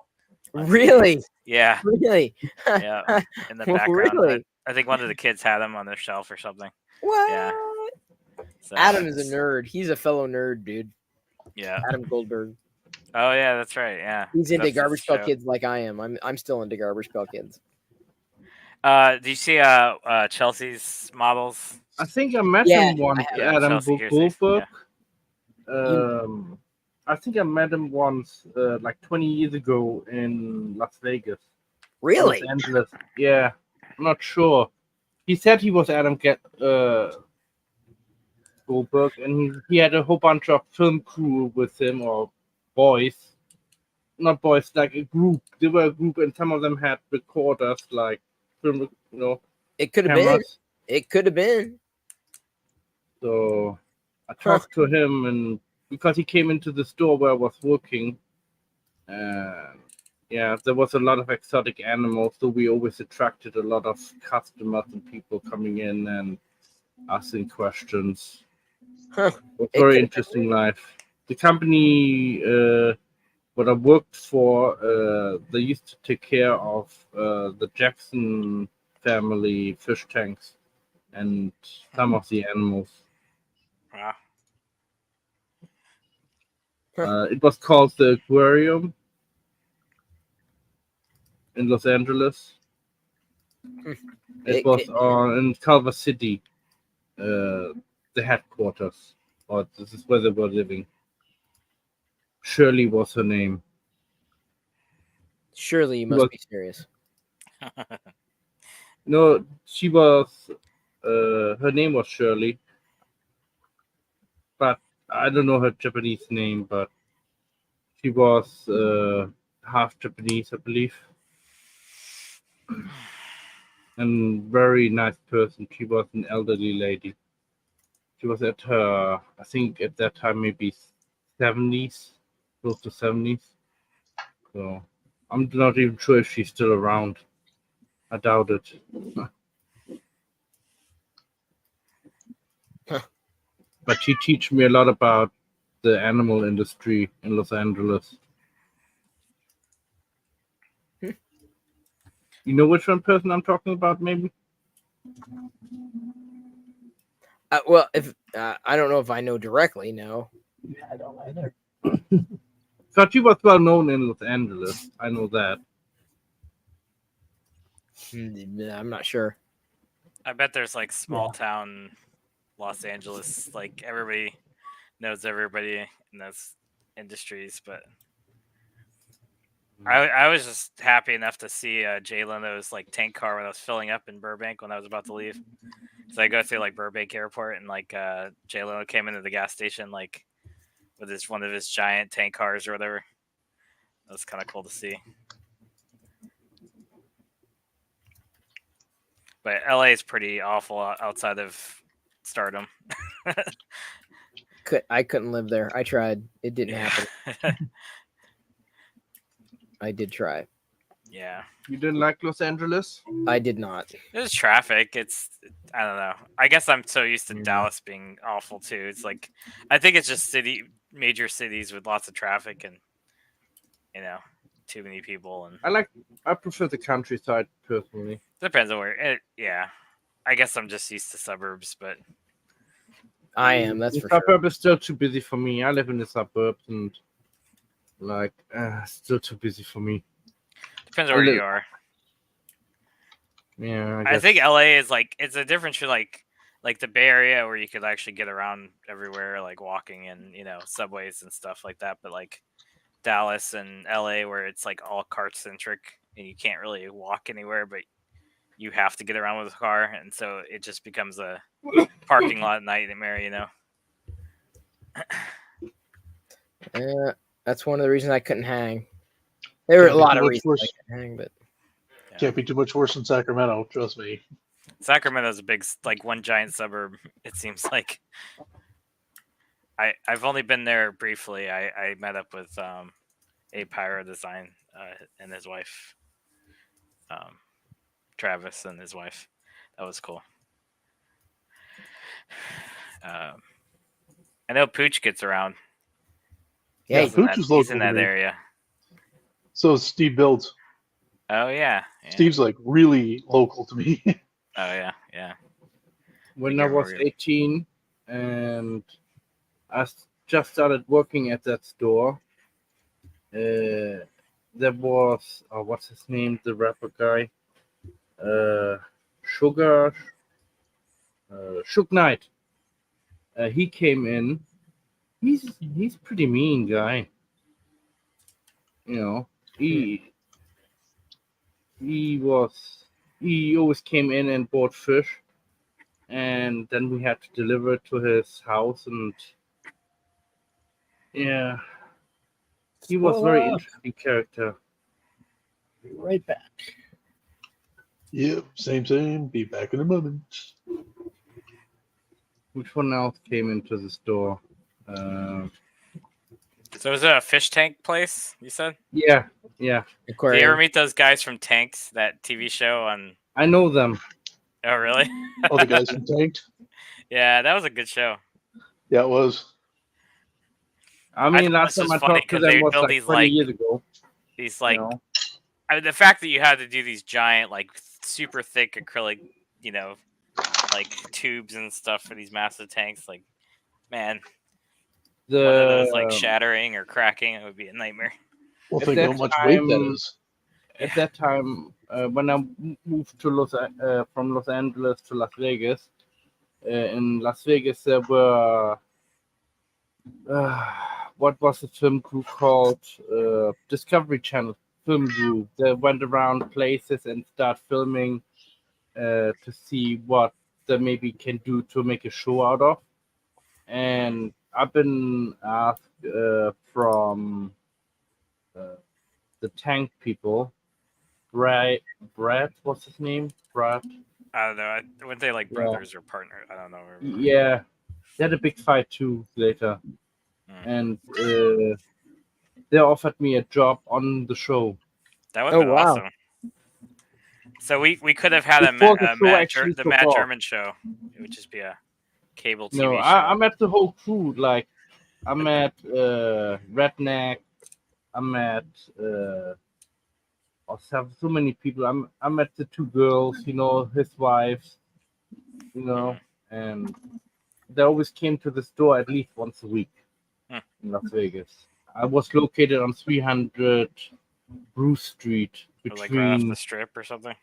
Really? Yeah. Really? Yeah. In the background. Really? I think one of the kids had them on their shelf or something. What? Yeah. So, Adam is a nerd. He's a fellow nerd, dude. Yeah. Adam Goldberg. Oh yeah, that's right. Yeah. He's into That's his Garbage Pail show. Kids like I am. I'm still into Garbage Pail Kids. Do you see Chelsea's models? I think I met Yeah, him once, I have. Adam Chelsea Hearsay, Goldberg. I think I met him once, like 20 years ago in Las Vegas. Really? Los Angeles. Yeah, I'm not sure. He said he was Adam Goldberg, and he had a whole bunch of film crew with him, or boys. Not boys, like a group. They were a group, and some of them had recorders, like film, It could have been. cameras. It could have been. So I talked to him, and because he came into the store where I was working, yeah, there was a lot of exotic animals, so we always attracted a lot of customers and people coming in and asking questions. Huh. It was It very could've interesting life. The company what I worked for, they used to take care of the Jackson family fish tanks and some of the animals. Wow. It was called the Aquarium in Los Angeles. It was in Culver City, the headquarters, or this is where they were living. Shirley was her name. Surely you must be serious. No, she was. Her name was Shirley, but I don't know her Japanese name. But she was half Japanese, I believe, and very nice person. She was an elderly lady. She was at her, I think at that time maybe 70s, close to 70s. So I'm not even sure if she's still around. I doubt it. But she teach me a lot about the animal industry in Los Angeles. You know which one person I'm talking about, maybe? Well, if I don't know if I know directly, no. Yeah, I don't either. Thought she was well known in Los Angeles. I know that. I'm not sure. I bet there's like small town Los Angeles, like everybody knows everybody in those industries, but I was just happy enough to see Jay Leno's like tank car when I was filling up in Burbank when I was about to leave. So I go through like Burbank Airport, and like Jay Leno came into the gas station like with one of his giant tank cars or whatever. That was kind of cool to see. But LA is pretty awful outside of stardom. I couldn't live there. I tried. It didn't happen. I did try. Yeah. You didn't like Los Angeles? I did not. There's traffic. I don't know. I guess I'm so used to Dallas being awful too. It's like, I think it's just major cities with lots of traffic and, too many people. And I prefer the countryside personally. Depends on where. Yeah. I guess I'm just used to suburbs, but. I am. That's the for suburb sure. is still too busy for me. I live in the suburbs, and Like, still too busy for me. Depends where you are. Yeah, I think LA is like it's a difference for like the Bay Area where you could actually get around everywhere, like walking in subways and stuff like that. But like Dallas and LA where it's like all cart centric and you can't really walk anywhere, but you have to get around with a car, and so it just becomes a parking lot nightmare. That's one of the reasons I couldn't hang. There were a lot of reasons I couldn't hang, but can't be too much worse than Sacramento. Trust me. Sacramento's a big, like one giant suburb. It seems like. I've only been there briefly. I met up with a Pyro Design and his wife, Travis and his wife. That was cool. I know Pooch gets around. Yeah, Pooch is local. He's in that area. So is Steve Builds. Oh yeah. Steve's like really local to me. Oh yeah. When I was 18 and I just started working at that store, there was what's his name, the rapper guy, Suge Knight. He came in. He's pretty mean guy. He always came in and bought fish, and then we had to deliver it to his house, and yeah, he was a very interesting character. Be right back. Yep, same. Be back in a moment. Which one else came into the store? So is it a fish tank place? You said? Yeah. Do you ever meet those guys from Tanks, that TV show on? I know them. Oh really? Oh, the guys from Tanked. Yeah, that was a good show. Yeah, it was. I mean, last time I talked to them was like 20 years ago. These like, I mean, the fact that you had to do these giant, like super thick acrylic, like tubes and stuff for these massive tanks, like, man, one of those like shattering or cracking, it would be a nightmare. Well, think how much weight that is. At that time, when I moved to from Los Angeles to Las Vegas, in Las Vegas there were what was the film crew called? Discovery Channel film crew. They went around places and start filming to see what they maybe can do to make a show out of. And I've been asked from the Tank people, Brad, what's his name? Brad? I don't know. Weren't they like brothers or partners? I don't know. Yeah, they had a big fight too later. And they offered me a job on the show. That would have been awesome. So we could have had the Matt German show. It would just be a cable TV show. I met the whole crew. Like, I met Redneck. I met so many people. I met the two girls, his wives, and they always came to the store at least once a week in Las Vegas. I was located on 300 Bruce Street, between like right off the strip or something.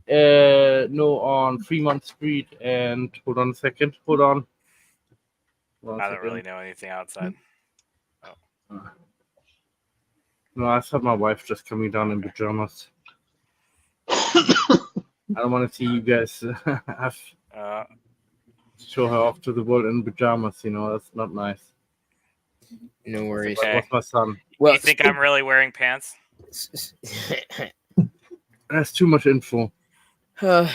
No, on Fremont Street and hold on a second. Hold on. I don't really know anything outside. No, I saw my wife just coming down in pajamas. I don't want to see you guys show her off to the world in pajamas. That's not nice. No worries. Okay. What's my son? Well, you think I'm really wearing pants? That's too much info. Well,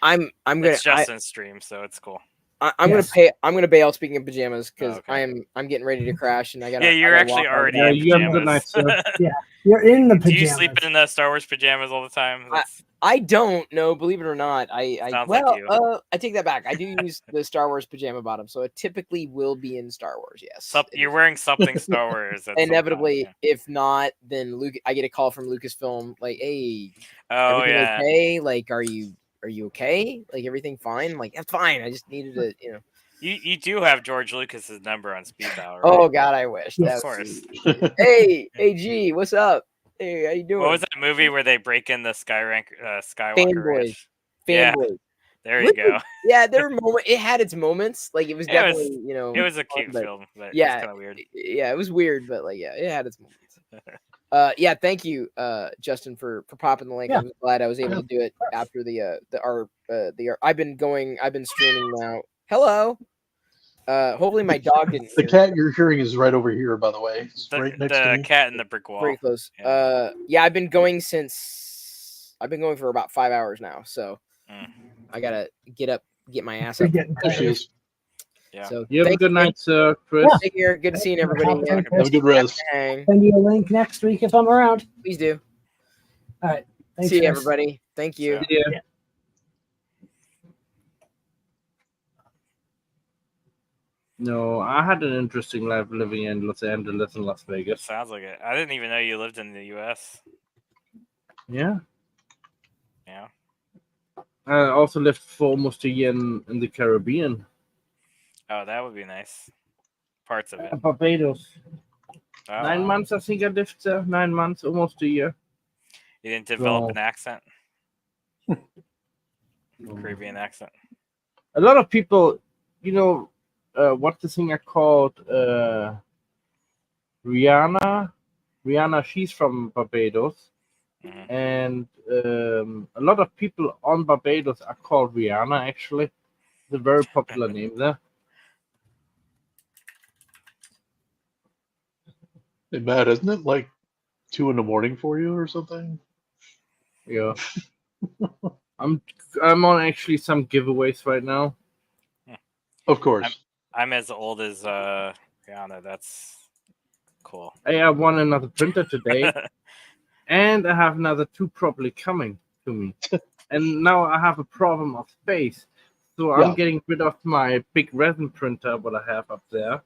I'm gonna. It's Justin's stream, so it's cool. I'm gonna bail. Speaking of pajamas, because I'm getting ready to crash, and I got. Yeah, you're actually already in you have the pajamas. night, Yeah, you're in the pajamas. Do you sleep in the Star Wars pajamas all the time? I don't know, believe it or not. Sounds like you. I take that back. I do use the Star Wars pajama bottom, so it typically will be in Star Wars. Yes, you're wearing something Star Wars. Inevitably, if not, then I get a call from Lucasfilm, like, "Hey, everything okay? Like, are you okay? Like, everything fine?" I'm like, "That's fine. I just needed to, You do have George Lucas's number on speed dial, right? Oh God, I wish. Yes. Of course. Hey, G, what's up? Hey, how you doing? What was that movie where they break in the Skywalker Fanboys. Ranch? Yeah, Fanboy. there you go. Yeah, there were moments. It had its moments. Like it was It was- definitely, you know, It was a fun, cute but film, but yeah, it's kind of weird. yeah, it was weird, but like, yeah, it had its moments. Yeah, thank you, Justin, for popping the link. Yeah. I'm glad I was able Yeah. to do it after I've been streaming now. Hello. Hopefully my dog didn't The hear. cat you're hearing is right over here, by the way. It's The, right next to the me. cat in the brick wall. Very close. Yeah. Yeah, I've been going for about 5 hours now, so Mm. I gotta get my ass You're up. getting There she tired. is. Yeah. So You have a thank good night, sir, Chris. Take care. Good seeing everybody. Have Have a good rest. Hang. Send you a link next week if I'm around. Please do. All right. Thanks, See you, guys. everybody. Thank you. So- Yeah. No, I had an interesting life living in Los Angeles and Las Vegas. Sounds like it. I didn't even know you lived in the U.S. Yeah. Yeah. I also lived for almost a year in the Caribbean. Oh, that would be nice. Parts of it. Barbados. Oh, 9 wow. months, I think I lived there. 9 months, almost a year. You didn't develop So- an accent? Caribbean accent. A lot of people, what's the singer called? Rihanna. Rihanna, she's from Barbados. Mhm. And a lot of people on Barbados are called Rihanna, actually. It's a very popular name there. Hey, Matt, isn't it like 2 a.m. for you or something? Yeah. I'm on actually some giveaways right now. Of course. I'm as old as Rihanna. That's cool. Hey, I won another printer today, and I have another 2 probably coming to me. And now I have a problem of space. So I'm Yeah. getting rid of my big resin printer, what I have up there.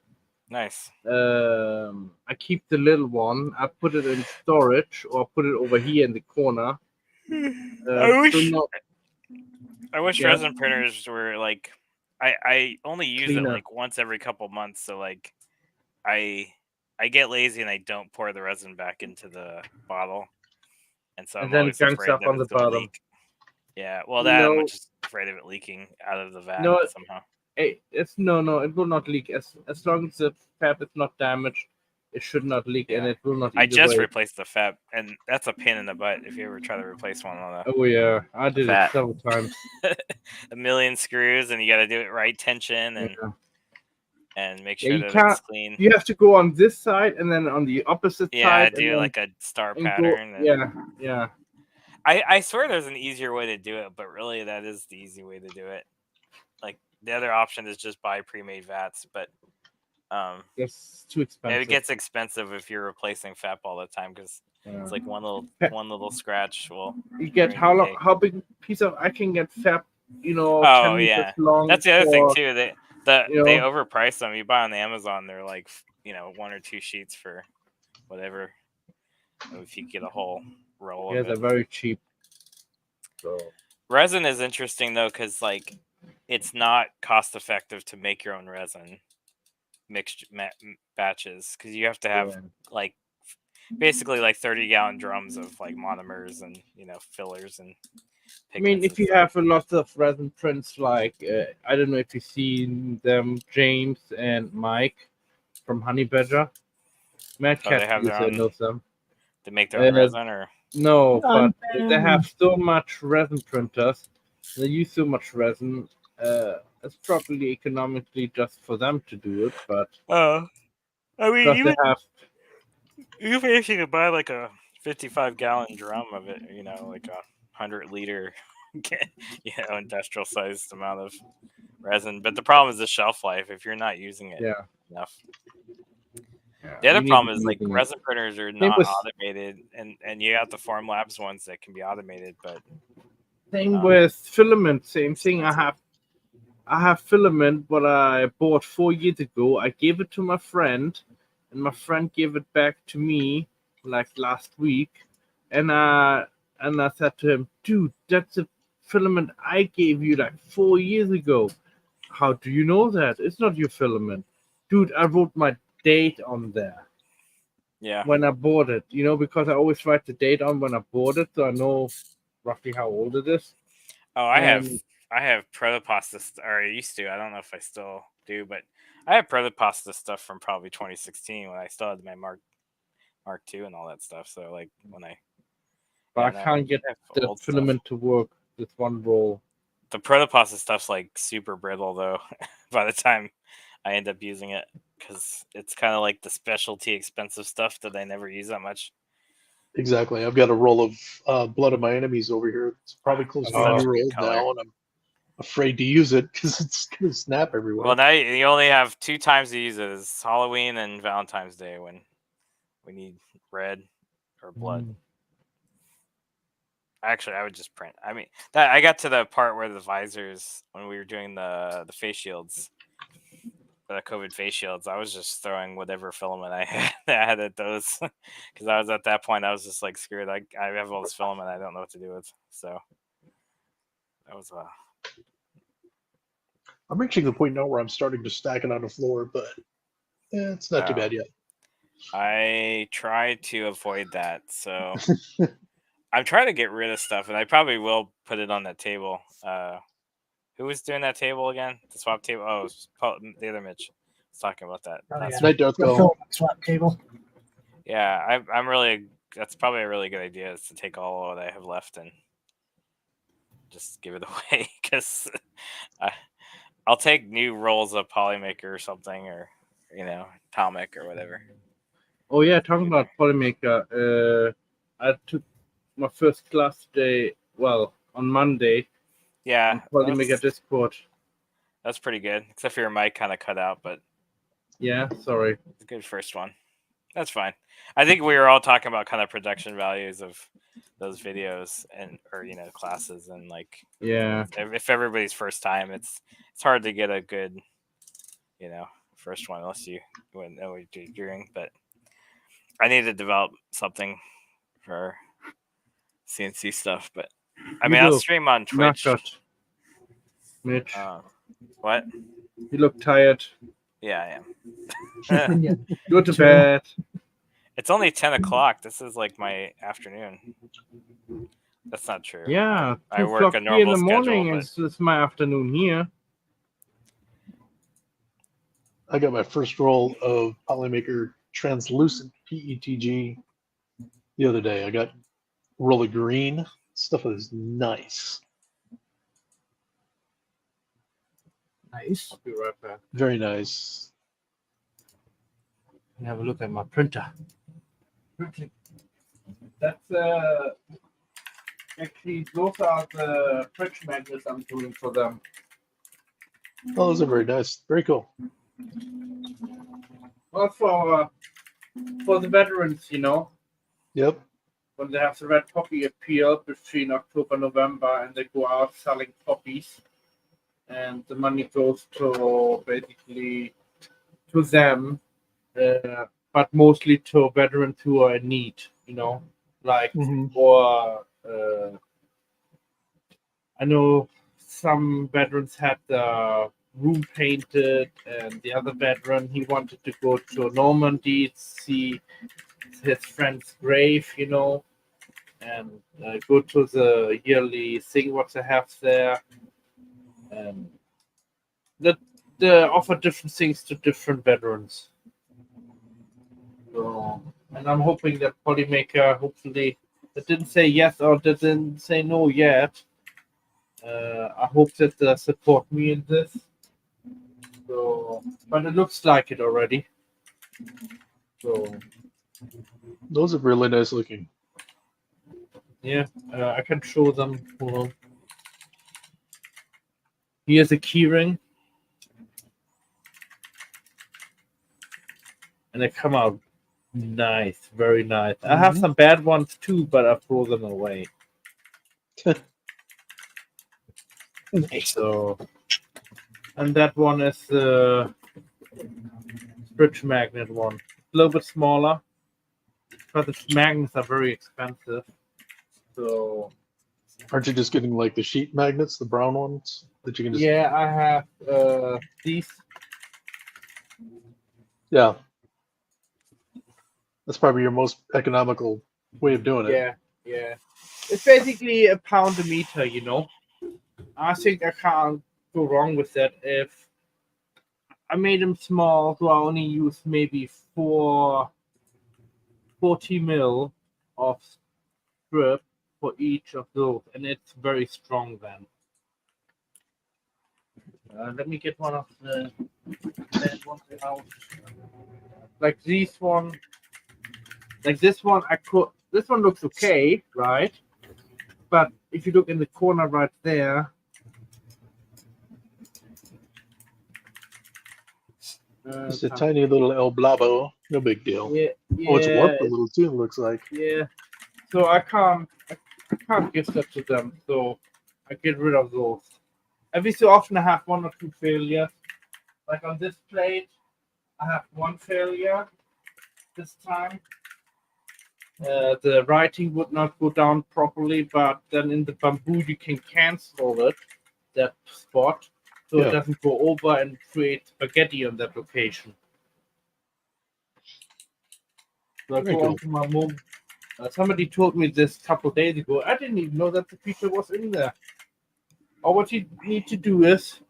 Nice. I keep the little one. I put it in storage or put it over here in the corner. I wish Yeah. resin printers were like. I only use Cleaner. it like once every couple months, so like I get lazy and I don't pour the resin back into the bottle, and so And I'm then always gunks afraid up that on the it's gonna bottom. leak. Yeah, well, that I'm No. just afraid of it leaking out of the vat No, somehow. It's no, it will not leak. As long as the fab is not damaged, it should not leak, and Yeah. it will not. I eat just away. replaced the fab, and that's a pain in the butt if you ever try to replace one on Oh yeah, I did it fat. several times. a million screws, and you got to do it right tension and Yeah. make Yeah, sure you that can't- it's clean. You have to go on this side and then on the opposite Yeah, side. do and then, like a star and go- pattern. and- yeah. I swear there's an easier way to do it, but really that is the easy way to do it. Like the other option is just buy pre-made vats, but It's too expensive. it gets expensive if you're replacing FAP all the time because Yeah. it's like one little scratch will. You get ruin how your long? day. How big piece of? I can get fab. 10 Oh, meters yeah. long. That's the other thing for- too. They you they know. overprice them. You buy on Amazon, they're like 1 or 2 sheets for whatever. If you get a whole roll Yeah, of they're it. very cheap. So Resin is interesting though, because like it's not cost effective to make your own resin mixed batches because you have to have yeah. like basically like 30-gallon drums of like monomers and fillers and I mean, pigments if and you stuff. have a lot of resin prints, like I don't know if you've seen them, James and Mike from Honey Badger. Mad Oh, they Cat have their user own- knows them. to make their own resin or No, but Um, they have so much resin printers. They use so much resin. It's probably economically just for them to do it, but I mean plus they have. even if you could buy like a 55-gallon drum of it, like a 100-liter, industrial sized amount of resin. But the problem is the shelf life. If you're not using it Yeah. enough, Yeah, the other you need problem to is be like using it. resin printers are Same not with- automated, and you have the Formlabs ones that can be automated, but Same with filament. Same thing. I expensive. have filament. What I bought 4 years ago. I gave it to my friend, and my friend gave it back to me like last week. And I said to him, "Dude, that's a filament I gave you like 4 years ago. How do you know that? It's not your filament. Dude, I wrote my date on there Yeah. when I bought it, because I always write the date on when I bought it, so I know roughly how old it is. Oh, I have protopasta, or I used to. I don't know if I still do, but I have protopasta stuff from probably 2016 when I still had my Mark II and all that stuff. So like when I, But I can't get the old filament stuff. to work with one roll. The protopasta stuff's like super brittle though. By the time I end up using it, because it's kind of like the specialty expensive stuff that I never use that much. Exactly. I've got a roll of Blood of My Enemies over here. It's probably close to a Such a year good old color. now, and I'm afraid to use it because it's going to snap everywhere. Well, now you only have 2 times to use it: is Halloween and Valentine's Day when we need red or blood. Actually, I would just print. I mean, that I got to the part where the visors, when we were doing the face shields, the COVID face shields, I was just throwing whatever filament I had at those, because I was at that point. I was just like, screw it. I have all this filament. I don't know what to do with. So that was I'm reaching the point now where I'm starting to stack it on the floor, but it's not too bad yet. I try to avoid that. So I'm trying to get rid of stuff, and I probably will put it on that table. Who was doing that table again? The swap table? Oh, it was the other Mitch was talking about that. Night, Darth The Bell. filament swap table. Yeah, I'm really. That's probably a really good idea, is to take all what I have left and just give it away, because I'll take new rolls of Polymaker or something, or Atomic or whatever. Oh yeah, talking about Polymaker. I took my first class today. Well, on Monday. Yeah, on Polymaker Discord. That's pretty good, except for your mic kind of cut out, but yeah, sorry. It's a good first one. That's fine. I think we were all talking about kind of production values of those videos or classes, and like, yeah, if everybody's first time, it's hard to get a good first one unless you know what you're doing. But I need to develop something for CNC stuff. But I mean, I'll stream on Twitch. Mitch, what? You look tired. Yeah, I am. Go to bed. It's only 10 o'clock. This is like my afternoon. That's not true. Yeah, I work a normal in the morning. schedule, It's my afternoon here. I got my first roll of Polymaker translucent PETG the other day. I got a roll of green. Stuff is nice. Nice. I'll be right back. Very nice. Have a look at my printer. That's actually, those are the fridge magnets I'm doing for them. Oh, those are very nice. Very cool. Well, for the veterans, Yep. when they have the red poppy appeal between October and November, and they go out selling poppies, and the money goes to basically to them, but mostly to veterans who are in need, like or I know some veterans had the room painted, and the other veteran, he wanted to go to Normandy to see his friend's grave, and go to the yearly thing what they have there. And they offer different things to different veterans. So, and I'm hoping that Polymaker, hopefully, they didn't say yes or they didn't say no yet. I hope that they support me in this. So, but it looks like it already. So, those are really nice looking. Yeah, I can show them. Hold on. Here's a keyring. And they come out nice, very nice. I have some bad ones too, but I throw them away. So, and that one is the fridge magnet one. A little bit smaller, but the magnets are very expensive. So Aren't you just getting like the sheet magnets, the brown ones that you can just? Yeah, I have these. Yeah. That's probably your most economical way of doing it. Yeah. It's basically £1 a meter, you know. I think I can't go wrong with that. If I made them small, so I only use maybe 40 mil of strip for each of those, and it's very strong then. Let me get one of the bad ones out. Like this one. Like this one, this one looks okay, right? But if you look in the corner right there, It's a tiny little El Blabo, no big deal. yeah, Oh, it's warped a yeah, little too. It looks like. yeah. So I can't give that to them. So I get rid of those. Every so often I have 1 or 2 failures. Like on this plate, I have 1 failure this time. The writing would not go down properly, but then in the bamboo you can cancel it, that spot, so Yeah. it doesn't go over and create spaghetti on that location. So I Very go cool. on to my mom. Somebody told me this a couple of days ago. I didn't even know that the feature was in there. All what you need to do is,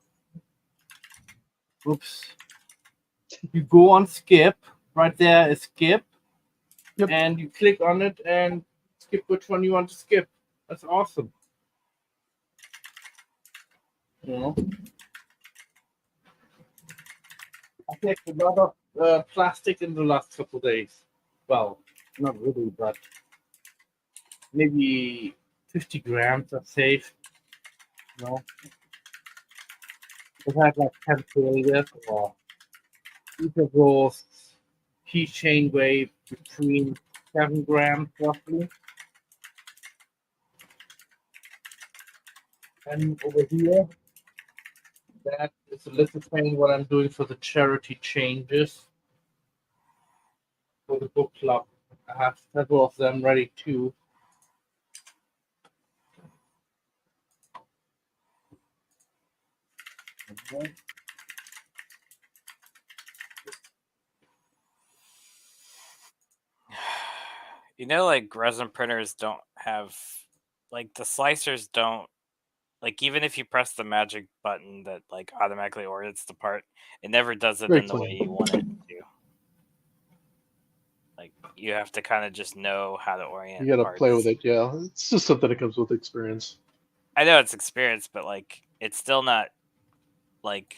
you go on skip. Right there is skip. Yep. And you click on it and skip which one you want to skip. That's awesome. You know, I picked a lot of plastic in the last couple of days. Well, not really, but maybe 50 grams are safe. You know, I've had like 10 failures, or each of those keychain weigh between 7 grams roughly. And over here, that is a little thing what I'm doing for the charity changes for the book club. I have several of them ready too. Okay. You know, like resin printers don't have, like the slicers don't, like even if you press the magic button that like automatically orients the part, it never does it Very in the way clean. you want it to. Like you have to kind of just know how to orient. You got to parts. play with it. Yeah, it's just something that comes with experience. I know it's experience, but like it's still not like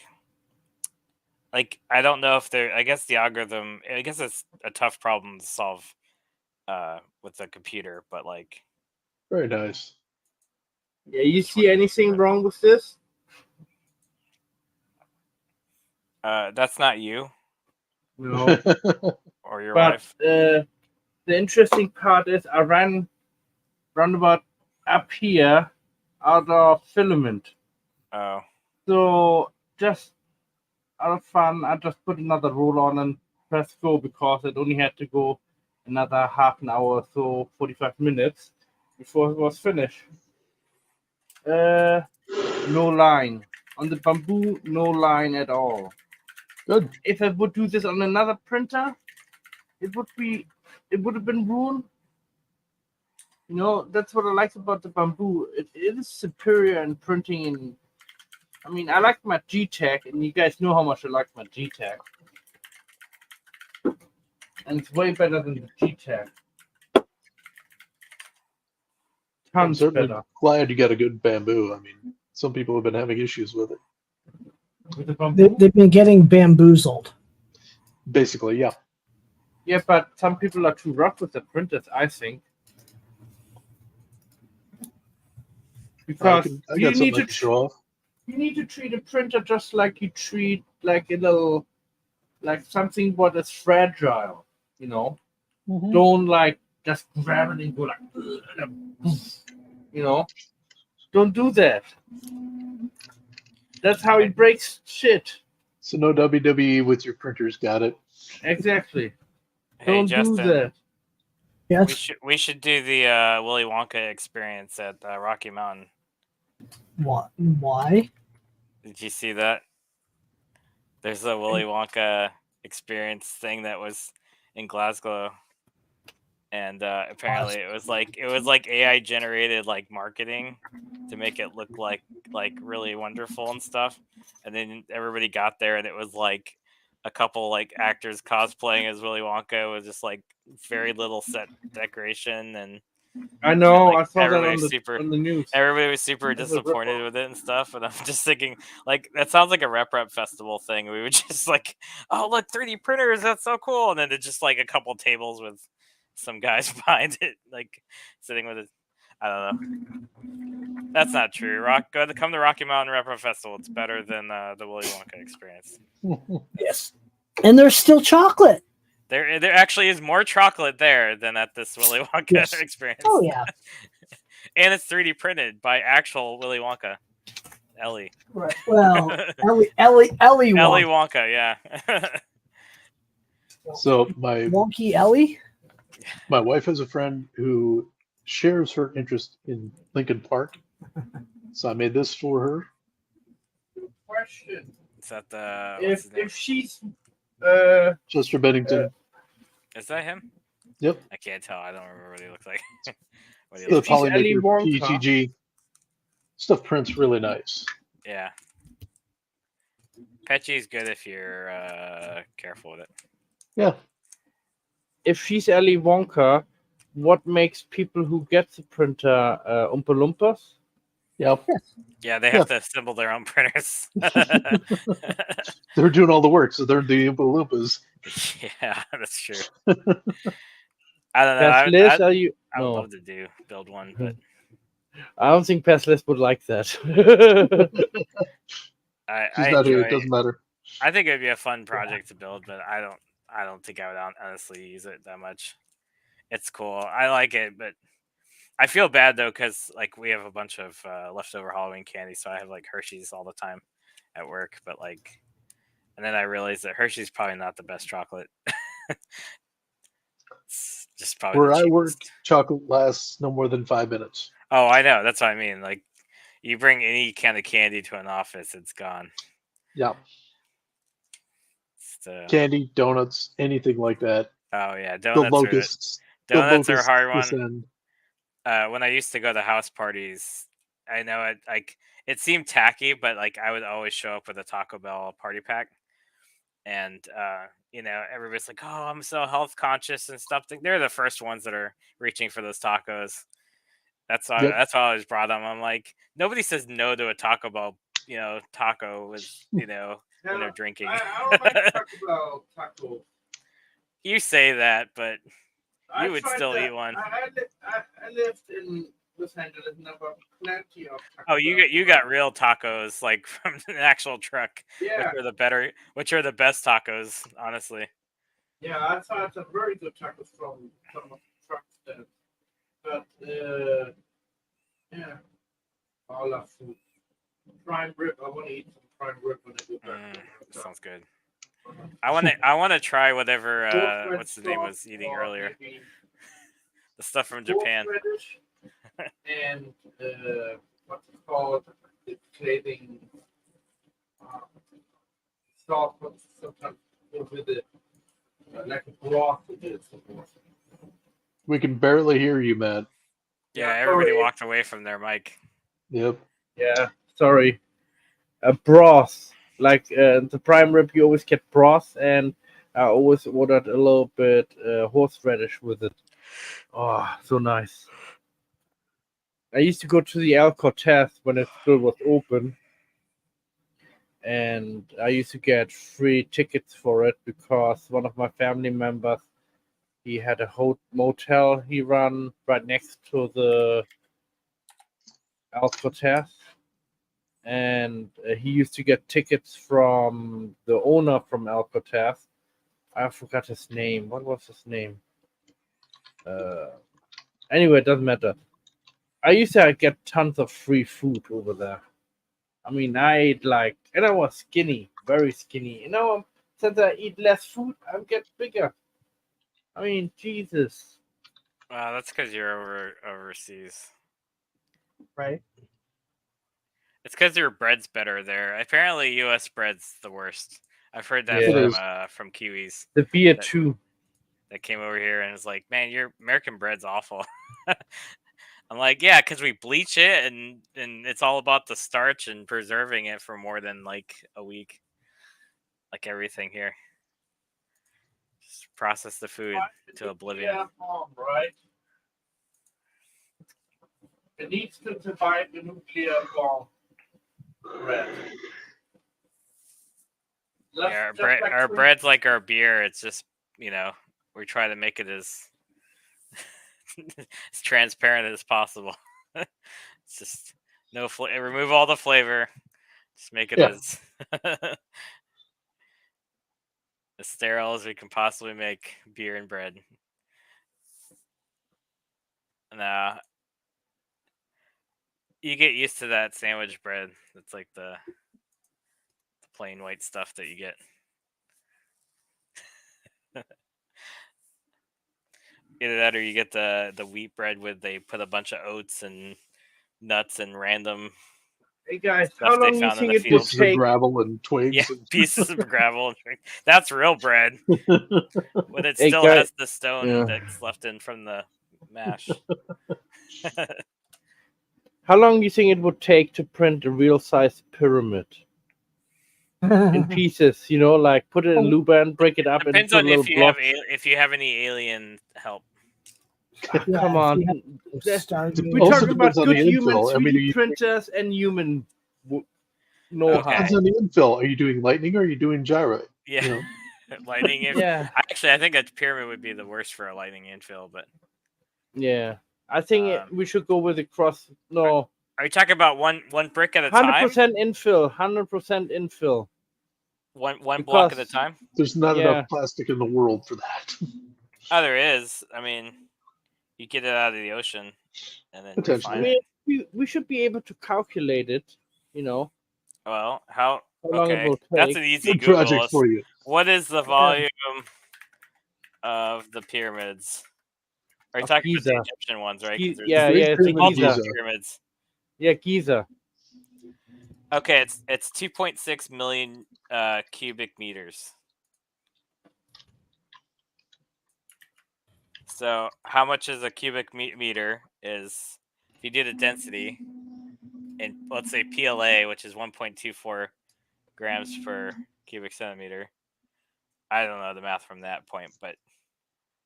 I don't know if they're. I guess the algorithm. I guess it's a tough problem to solve with a computer, but like Very nice. Yeah, you see anything wrong with this? that's not you No. or your But wife. the interesting part is I ran roundabout up here out of filament. Oh, So just out of fun, I just put another roll on and press go because it only had to go another half an hour, so 45 minutes before it was finished. No line. On the bamboo, no line at all. Good. If I would do this on another printer, it would have been ruined. You know, that's what I like about the bamboo. It is superior in printing. And I mean, I like my G-Tech, and you guys know how much I like my G-Tech. And it's way better than the G-Tech. I'm Tons certainly better. glad you got a good bamboo. I mean, some people have been having issues with it. With the bamboo? They've been getting bamboozled. Basically, yeah. Yeah, but some people are too rough with the printers, I think. Because I got something I can show off. you need to treat a printer just like you treat like a little, like something what is fragile, you know. Mm-hmm. Don't like just grab it and go like, you know. Don't do that. That's how it breaks shit. So no WWE with your printers. Got it. Exactly. hey Don't do Justin, that. Yes. We should do the Willy Wonka experience at Rocky Mountain. Why? Did you see that? There's a Willy Wonka experience thing that was in Glasgow, and apparently it was like AI generated like marketing to make it look like really wonderful and stuff. And then everybody got there, and it was like a couple like actors cosplaying as Willy Wonka with just like very little set decoration, and I know. like, I saw that everybody on was the news. everybody was super That's a disappointed rip-off. with it and stuff. And I'm just thinking, like, that sounds like a RepRap Festival thing. We would just like, oh, look, 3D printers, that's so cool. And then it's just like a couple tables with some guys behind it, like sitting with it. I don't know. That's not true. Come to Rocky Mountain RepRap Festival. It's better than the Willy Wonka experience. Yes. And there's still chocolate. There actually is more chocolate there than at this Willy Wonka Yes. experience. Oh yeah. And it's 3D printed by actual Willy Wonka. Ellie. Right. Well, Ellie Wonka, yeah. So my Wonky Ellie. wife has a friend who shares her interest in Lincoln Park, so I made this for her. Question: Is that the if she's Chester Bennington. is that him? Yep. I can't tell. I don't remember what he looked like. What he The looked like. Ellie Polymaker Wonka. PETG stuff prints really nice. Yeah. Petchy's good if you're careful with it. Yeah. if she's Ellie Wonka, what makes people who get the printer Oompa Loompas? Yep. Yeah, they have to assemble their own printers. They're doing all the work, so they're the Oompa Loompas. Yeah, that's true. I don't know. Paslis, are you? I would No, love to build one, but I don't think Paslis would like that. She's not here. It doesn't matter. I think it'd be a fun project to build, but I don't think I would honestly use it that much. It's cool. I like it, but I feel bad though because like we have a bunch of leftover Halloween candy, so I have like Hershey's all the time at work. But like, and then I realized that Hershey's probably not the best chocolate. It's just probably Where the I work, cheapest. chocolate lasts no more than 5 minutes. Oh, I know. That's what I mean. Like, you bring any kind of candy to an office, it's gone. Yeah. It's, Candy, donuts, anything like that. oh yeah, The donuts locusts. are a locusts hard one. descend. When I used to go to house parties, I know it like it seemed tacky, but like I would always show up with a Taco Bell party pack, and you know, everybody's like, "Oh, I'm so health conscious and stuff." They're the first ones that are reaching for those tacos. That's why. Yep. That's why I always brought them. I'm like, nobody says no to a Taco Bell, you know, taco with, you know, when they're drinking. I don't like Taco Bell tacos. You say that, but I you would tried still that. eat one. I lived in Los Angeles and there were plenty of Taco Oh, you got real tacos like from an actual truck, Yeah, which are the best tacos, honestly. yeah, I tried some very good tacos from some of the trucks there. But yeah, I love food. Prime rib. I want to eat some prime rib when I go back. Sounds good. I want to try whatever what's the name was eating earlier. The stuff from Japan. Horseradish and what's it called? The clothing sauce. Sometimes goes with it, like a broth. We can barely hear you, Matt. Yeah, everybody walked away from their mic. Yep. Yeah, sorry. A broth. Like the prime rib, you always get broth, and I always ordered a little bit horseradish with it. Oh, so nice. I used to go to the El Cortez when it still was open, and I used to get free tickets for it because one of my family members, he had a motel he ran right next to the El Cortez, and he used to get tickets from the owner from El Cortez. I forgot his name. What was his name? Anyway, it doesn't matter. I used to get tons of free food over there. I mean, I ate and I was skinny, very skinny. You know, since I eat less food, I get bigger. I mean, Jesus. That's because you're overseas. Right. It's because your bread's better there. Apparently, U.S. bread's the worst. I've heard that Yeah. from Kiwis The beer That- too. that came over here and was like, "Man, your American bread's awful." I'm like, "Yeah, because we bleach it and it's all about the starch and preserving it for more than like a week, like everything here. Just process the food to oblivion." Right? It needs to survive the nuclear bomb. Bread. Yeah, our bread's like our beer. It's just, we try to make it as as transparent as possible. It's just no remove all the flavor. Just make it as as sterile as we can possibly make beer and bread. Nah, you get used to that sandwich bread. It's like the plain white stuff that you get. Either that or you get the wheat bread with they put a bunch of oats and nuts and random Hey guys, stuff how they long do you found in think the it will field. Pieces of take? gravel and twigs. Yeah, pieces of gravel. That's real bread. But it Hey, still guys. has the stone Yeah. that's left in from the mash. How long do you think it would take to print a real size pyramid in pieces? Like put it in Luban, break it up Depends into on little blocks. if you have any alien help. Yeah, Come if on. you have Stargate. We're Also talking about depends on good the human infill. I 3D mean, are you- printers and human Okay. know-how. Depends on the infill. Are you doing lightning or are you doing gyroid? Yeah, You know? lightning. Yeah, I think a pyramid would be the worst for a lightning infill. But yeah. I think we should go with the cross. No, are you talking about one brick at a time? 100% infill. 100% infill. One block at a Because- time? There's not Yeah. enough plastic in the world for that. Oh, there is. I mean, you get it out of the ocean, and then you Potentially. find it. We should be able to calculate it. Well, how? long it Okay, will that's take. an easy Good Google. project for you. What is the volume of the pyramids? Are you Of talking Giza. about the Egyptian ones, right? 'Cause there's Yeah, Great it's the Pyramid of multiple Giza. Giza. pyramids. Yeah, Giza. Okay, it's 2.6 million cubic meters. So how much is a cubic meter? Is if you do the density, and let's say PLA, which is 1.24 grams per cubic centimeter. I don't know the math from that point, but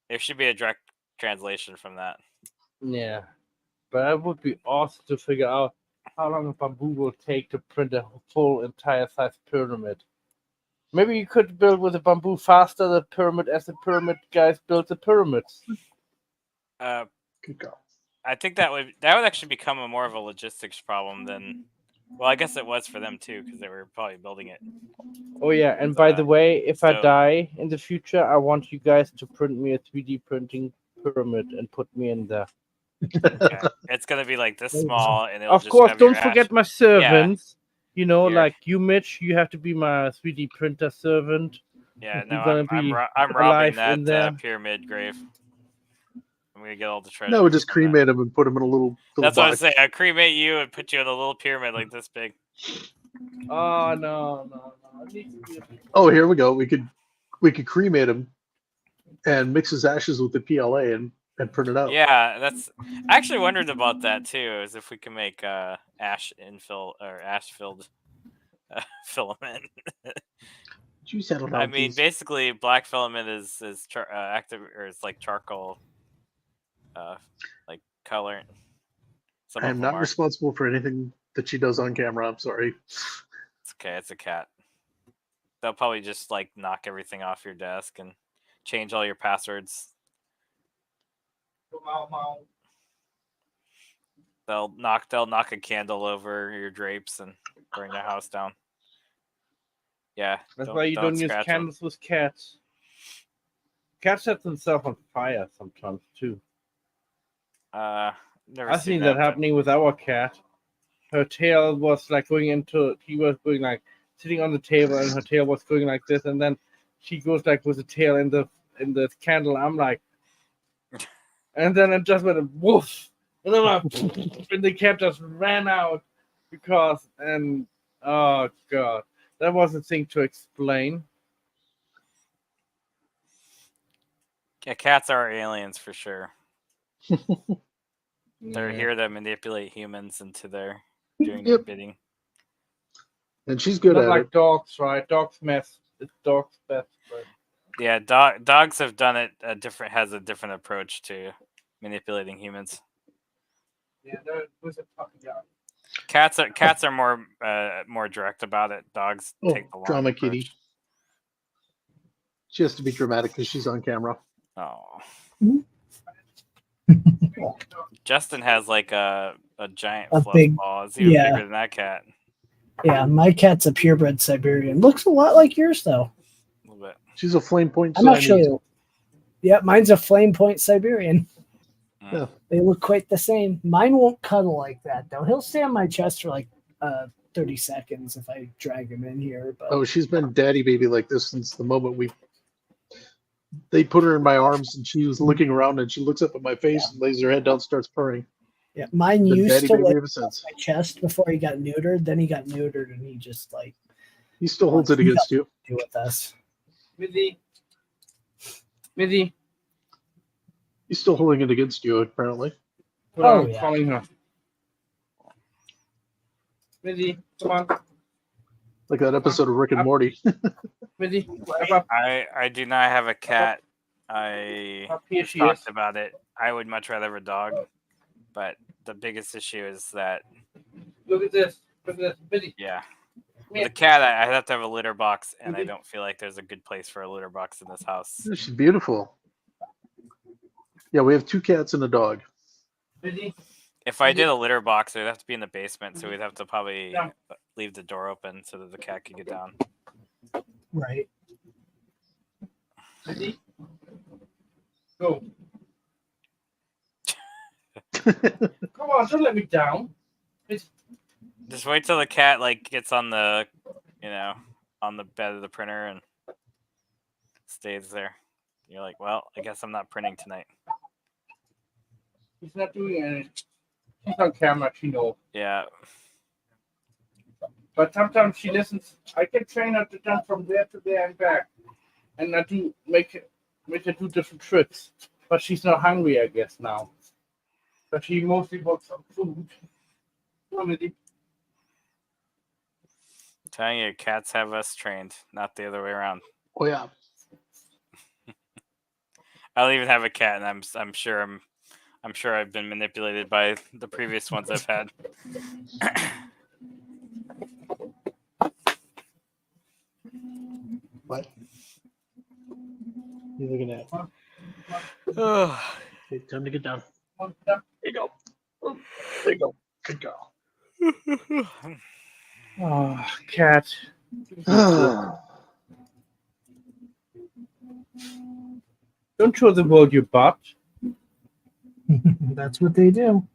there should be a direct translation from that. Yeah, but that would be awesome to figure out how long a bamboo will take to print a full entire size pyramid. Maybe you could build with a bamboo faster the pyramid as the pyramid guys built the pyramids. Good call. I think that would actually become a more of a logistics problem than. Well, I guess it was for them too because they were probably building it. Oh yeah, and by the way, if I so- die in the future, I want you guys to print me a 3D printing pyramid and put me in there. Okay. It's gonna be like this small, and it'll Of just course, have your don't forget ash. my servants. Here. Like you, Mitch, you have to be my 3D printer servant. Yeah, no, You're gonna I'm be robbing alive in there. that pyramid grave. I'm gonna get all the treasure. No, we just from that. cremate him and put him in a little That's what I was box. saying. I cremate you and put you in a little pyramid like this big. Oh no! It needs to be a big- Oh, here we go. We could cremate him and mix his ashes with the PLA and print it out. Yeah, I actually wondered about that too. Is if we can make ash infill or ash filled filament. You settled I on mean, these. basically, black filament is active, or it's like charcoal, like color. Some I of am them not are. responsible for anything that she does on camera. I'm sorry. It's okay. It's a cat. They'll probably just like knock everything off your desk and change all your passwords. They'll knock a candle over your drapes and burn your house down. Yeah, That's why you don't use scratch 'em. candles with cats. Cats set themselves on fire sometimes too. Never I've seen that, that happening with our cat. Her tail was like going into. He was going like sitting on the table, and her tail was going like this, and then she goes like with the tail in the candle. I'm like, and then it just went a woof, and then and the cat just ran out oh god, that was a thing to explain. Yeah, cats are aliens for sure. They're here to manipulate humans into their doing their bidding. And she's good Not at like it. dogs, right? Dogs mess. It's dogs best. Right? Yeah, dogs have done it has a different approach to manipulating humans. Yeah, that was a fucking dog. Cats are more direct about it. Dogs take the long drama approach. kitty. She has to be dramatic because she's on camera. Oh. Justin has like a giant fluff ball. It's even bigger than that cat. Yeah, my cat's a purebred Siberian. Looks a lot like yours, though. A little bit. She's a flame point. I'm not sure. Yeah, mine's a flame point Siberian. Yeah. They look quite the same. Mine won't cuddle like that, though. He'll stay on my chest for like 30 seconds if I drag him in here. But... Oh, she's been daddy baby like this since the moment they put her in my arms, and she was looking around, and she looks up at my face and lays her head down, starts purring. Yeah, mine used to lay on my chest before he got neutered. Then he got neutered, and he just like he still holds it against you. Do with us, Mizzy. He's still holding it against you, apparently. I'm calling her. Mizzy, come on. Like that episode of Rick and Morty. Mizzy, I do not have a cat. I talked about it. I would much rather have a dog, but the biggest issue is that. Look at this. Mizzy. Yeah. With a cat, I have to have a litter box, and I don't feel like there's a good place for a litter box in this house. She's beautiful. Yeah, we have 2 cats and a dog. If I did a litter box, it would have to be in the basement, so we'd have to probably leave the door open so that the cat could get down. Right. Go. Come on, don't let me down. Just wait till the cat gets on the, on the bed of the printer and stays there. You're like, well, I guess I'm not printing tonight. He's not doing anything. She's on camera, she knows. Yeah. But sometimes she listens. I can train her to jump from there to there and back. And I do make her do different tricks. But she's not hungry, I guess, now. But she mostly wants some food. Telling you, cats have us trained, not the other way around. Oh yeah. I don't even have a cat, and I'm sure I've been manipulated by the previous ones I've had. What? You looking at? Okay, time to get down. There you go. There you go. Good girl. Oh, cat. Don't show the world your butt. That's what they do.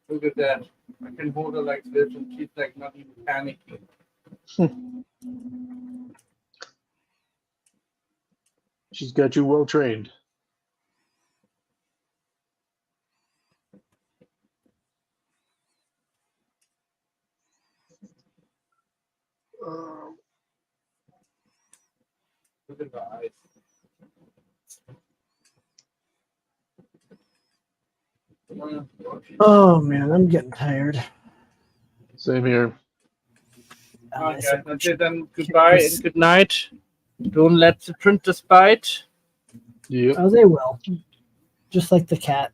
Look at that. I can hold her like this, and she's like not even panicking. She's got you well trained. Look at the eyes. Oh man, I'm getting tired. Same here. Okay, that's it then. Goodbye and good night. Don't let the printers bite. Yeah. Oh, they will. Just like the cat.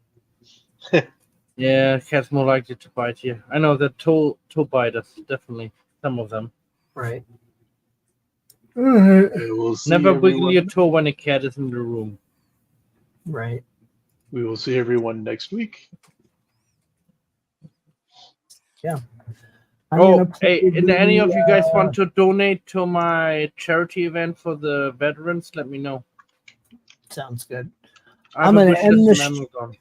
Yeah, cat's more likely to bite you. I know the toe biters, definitely. Some of them. Right. We'll see Never wiggle everyone. your toe when a cat is in the room. Right. We will see everyone next week. Yeah. Hey, and any of you guys want to donate to my charity event for the veterans, let me know. Sounds good. I'm going to end the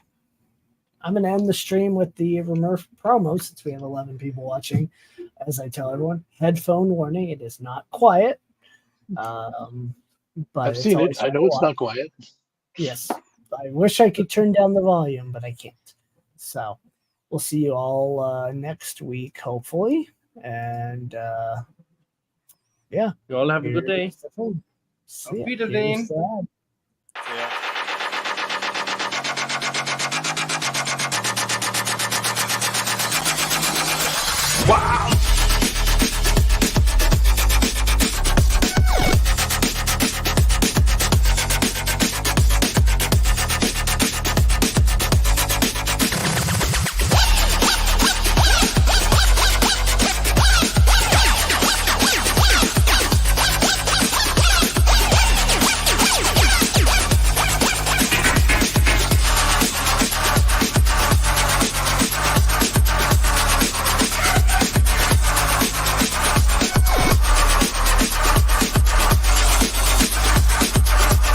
I'm going to end the stream with the RMRRF promo since we have 11 people watching. As I tell everyone, headphone warning, it is not quiet. But I've it's seen it. always I fun know to it's watch. not quiet. Yes. I wish I could turn down the volume, but I can't. So we'll see you all next week, hopefully. And yeah. You all have a good day. See Auf ya. Wiedersehen. Here's the ad. Yeah.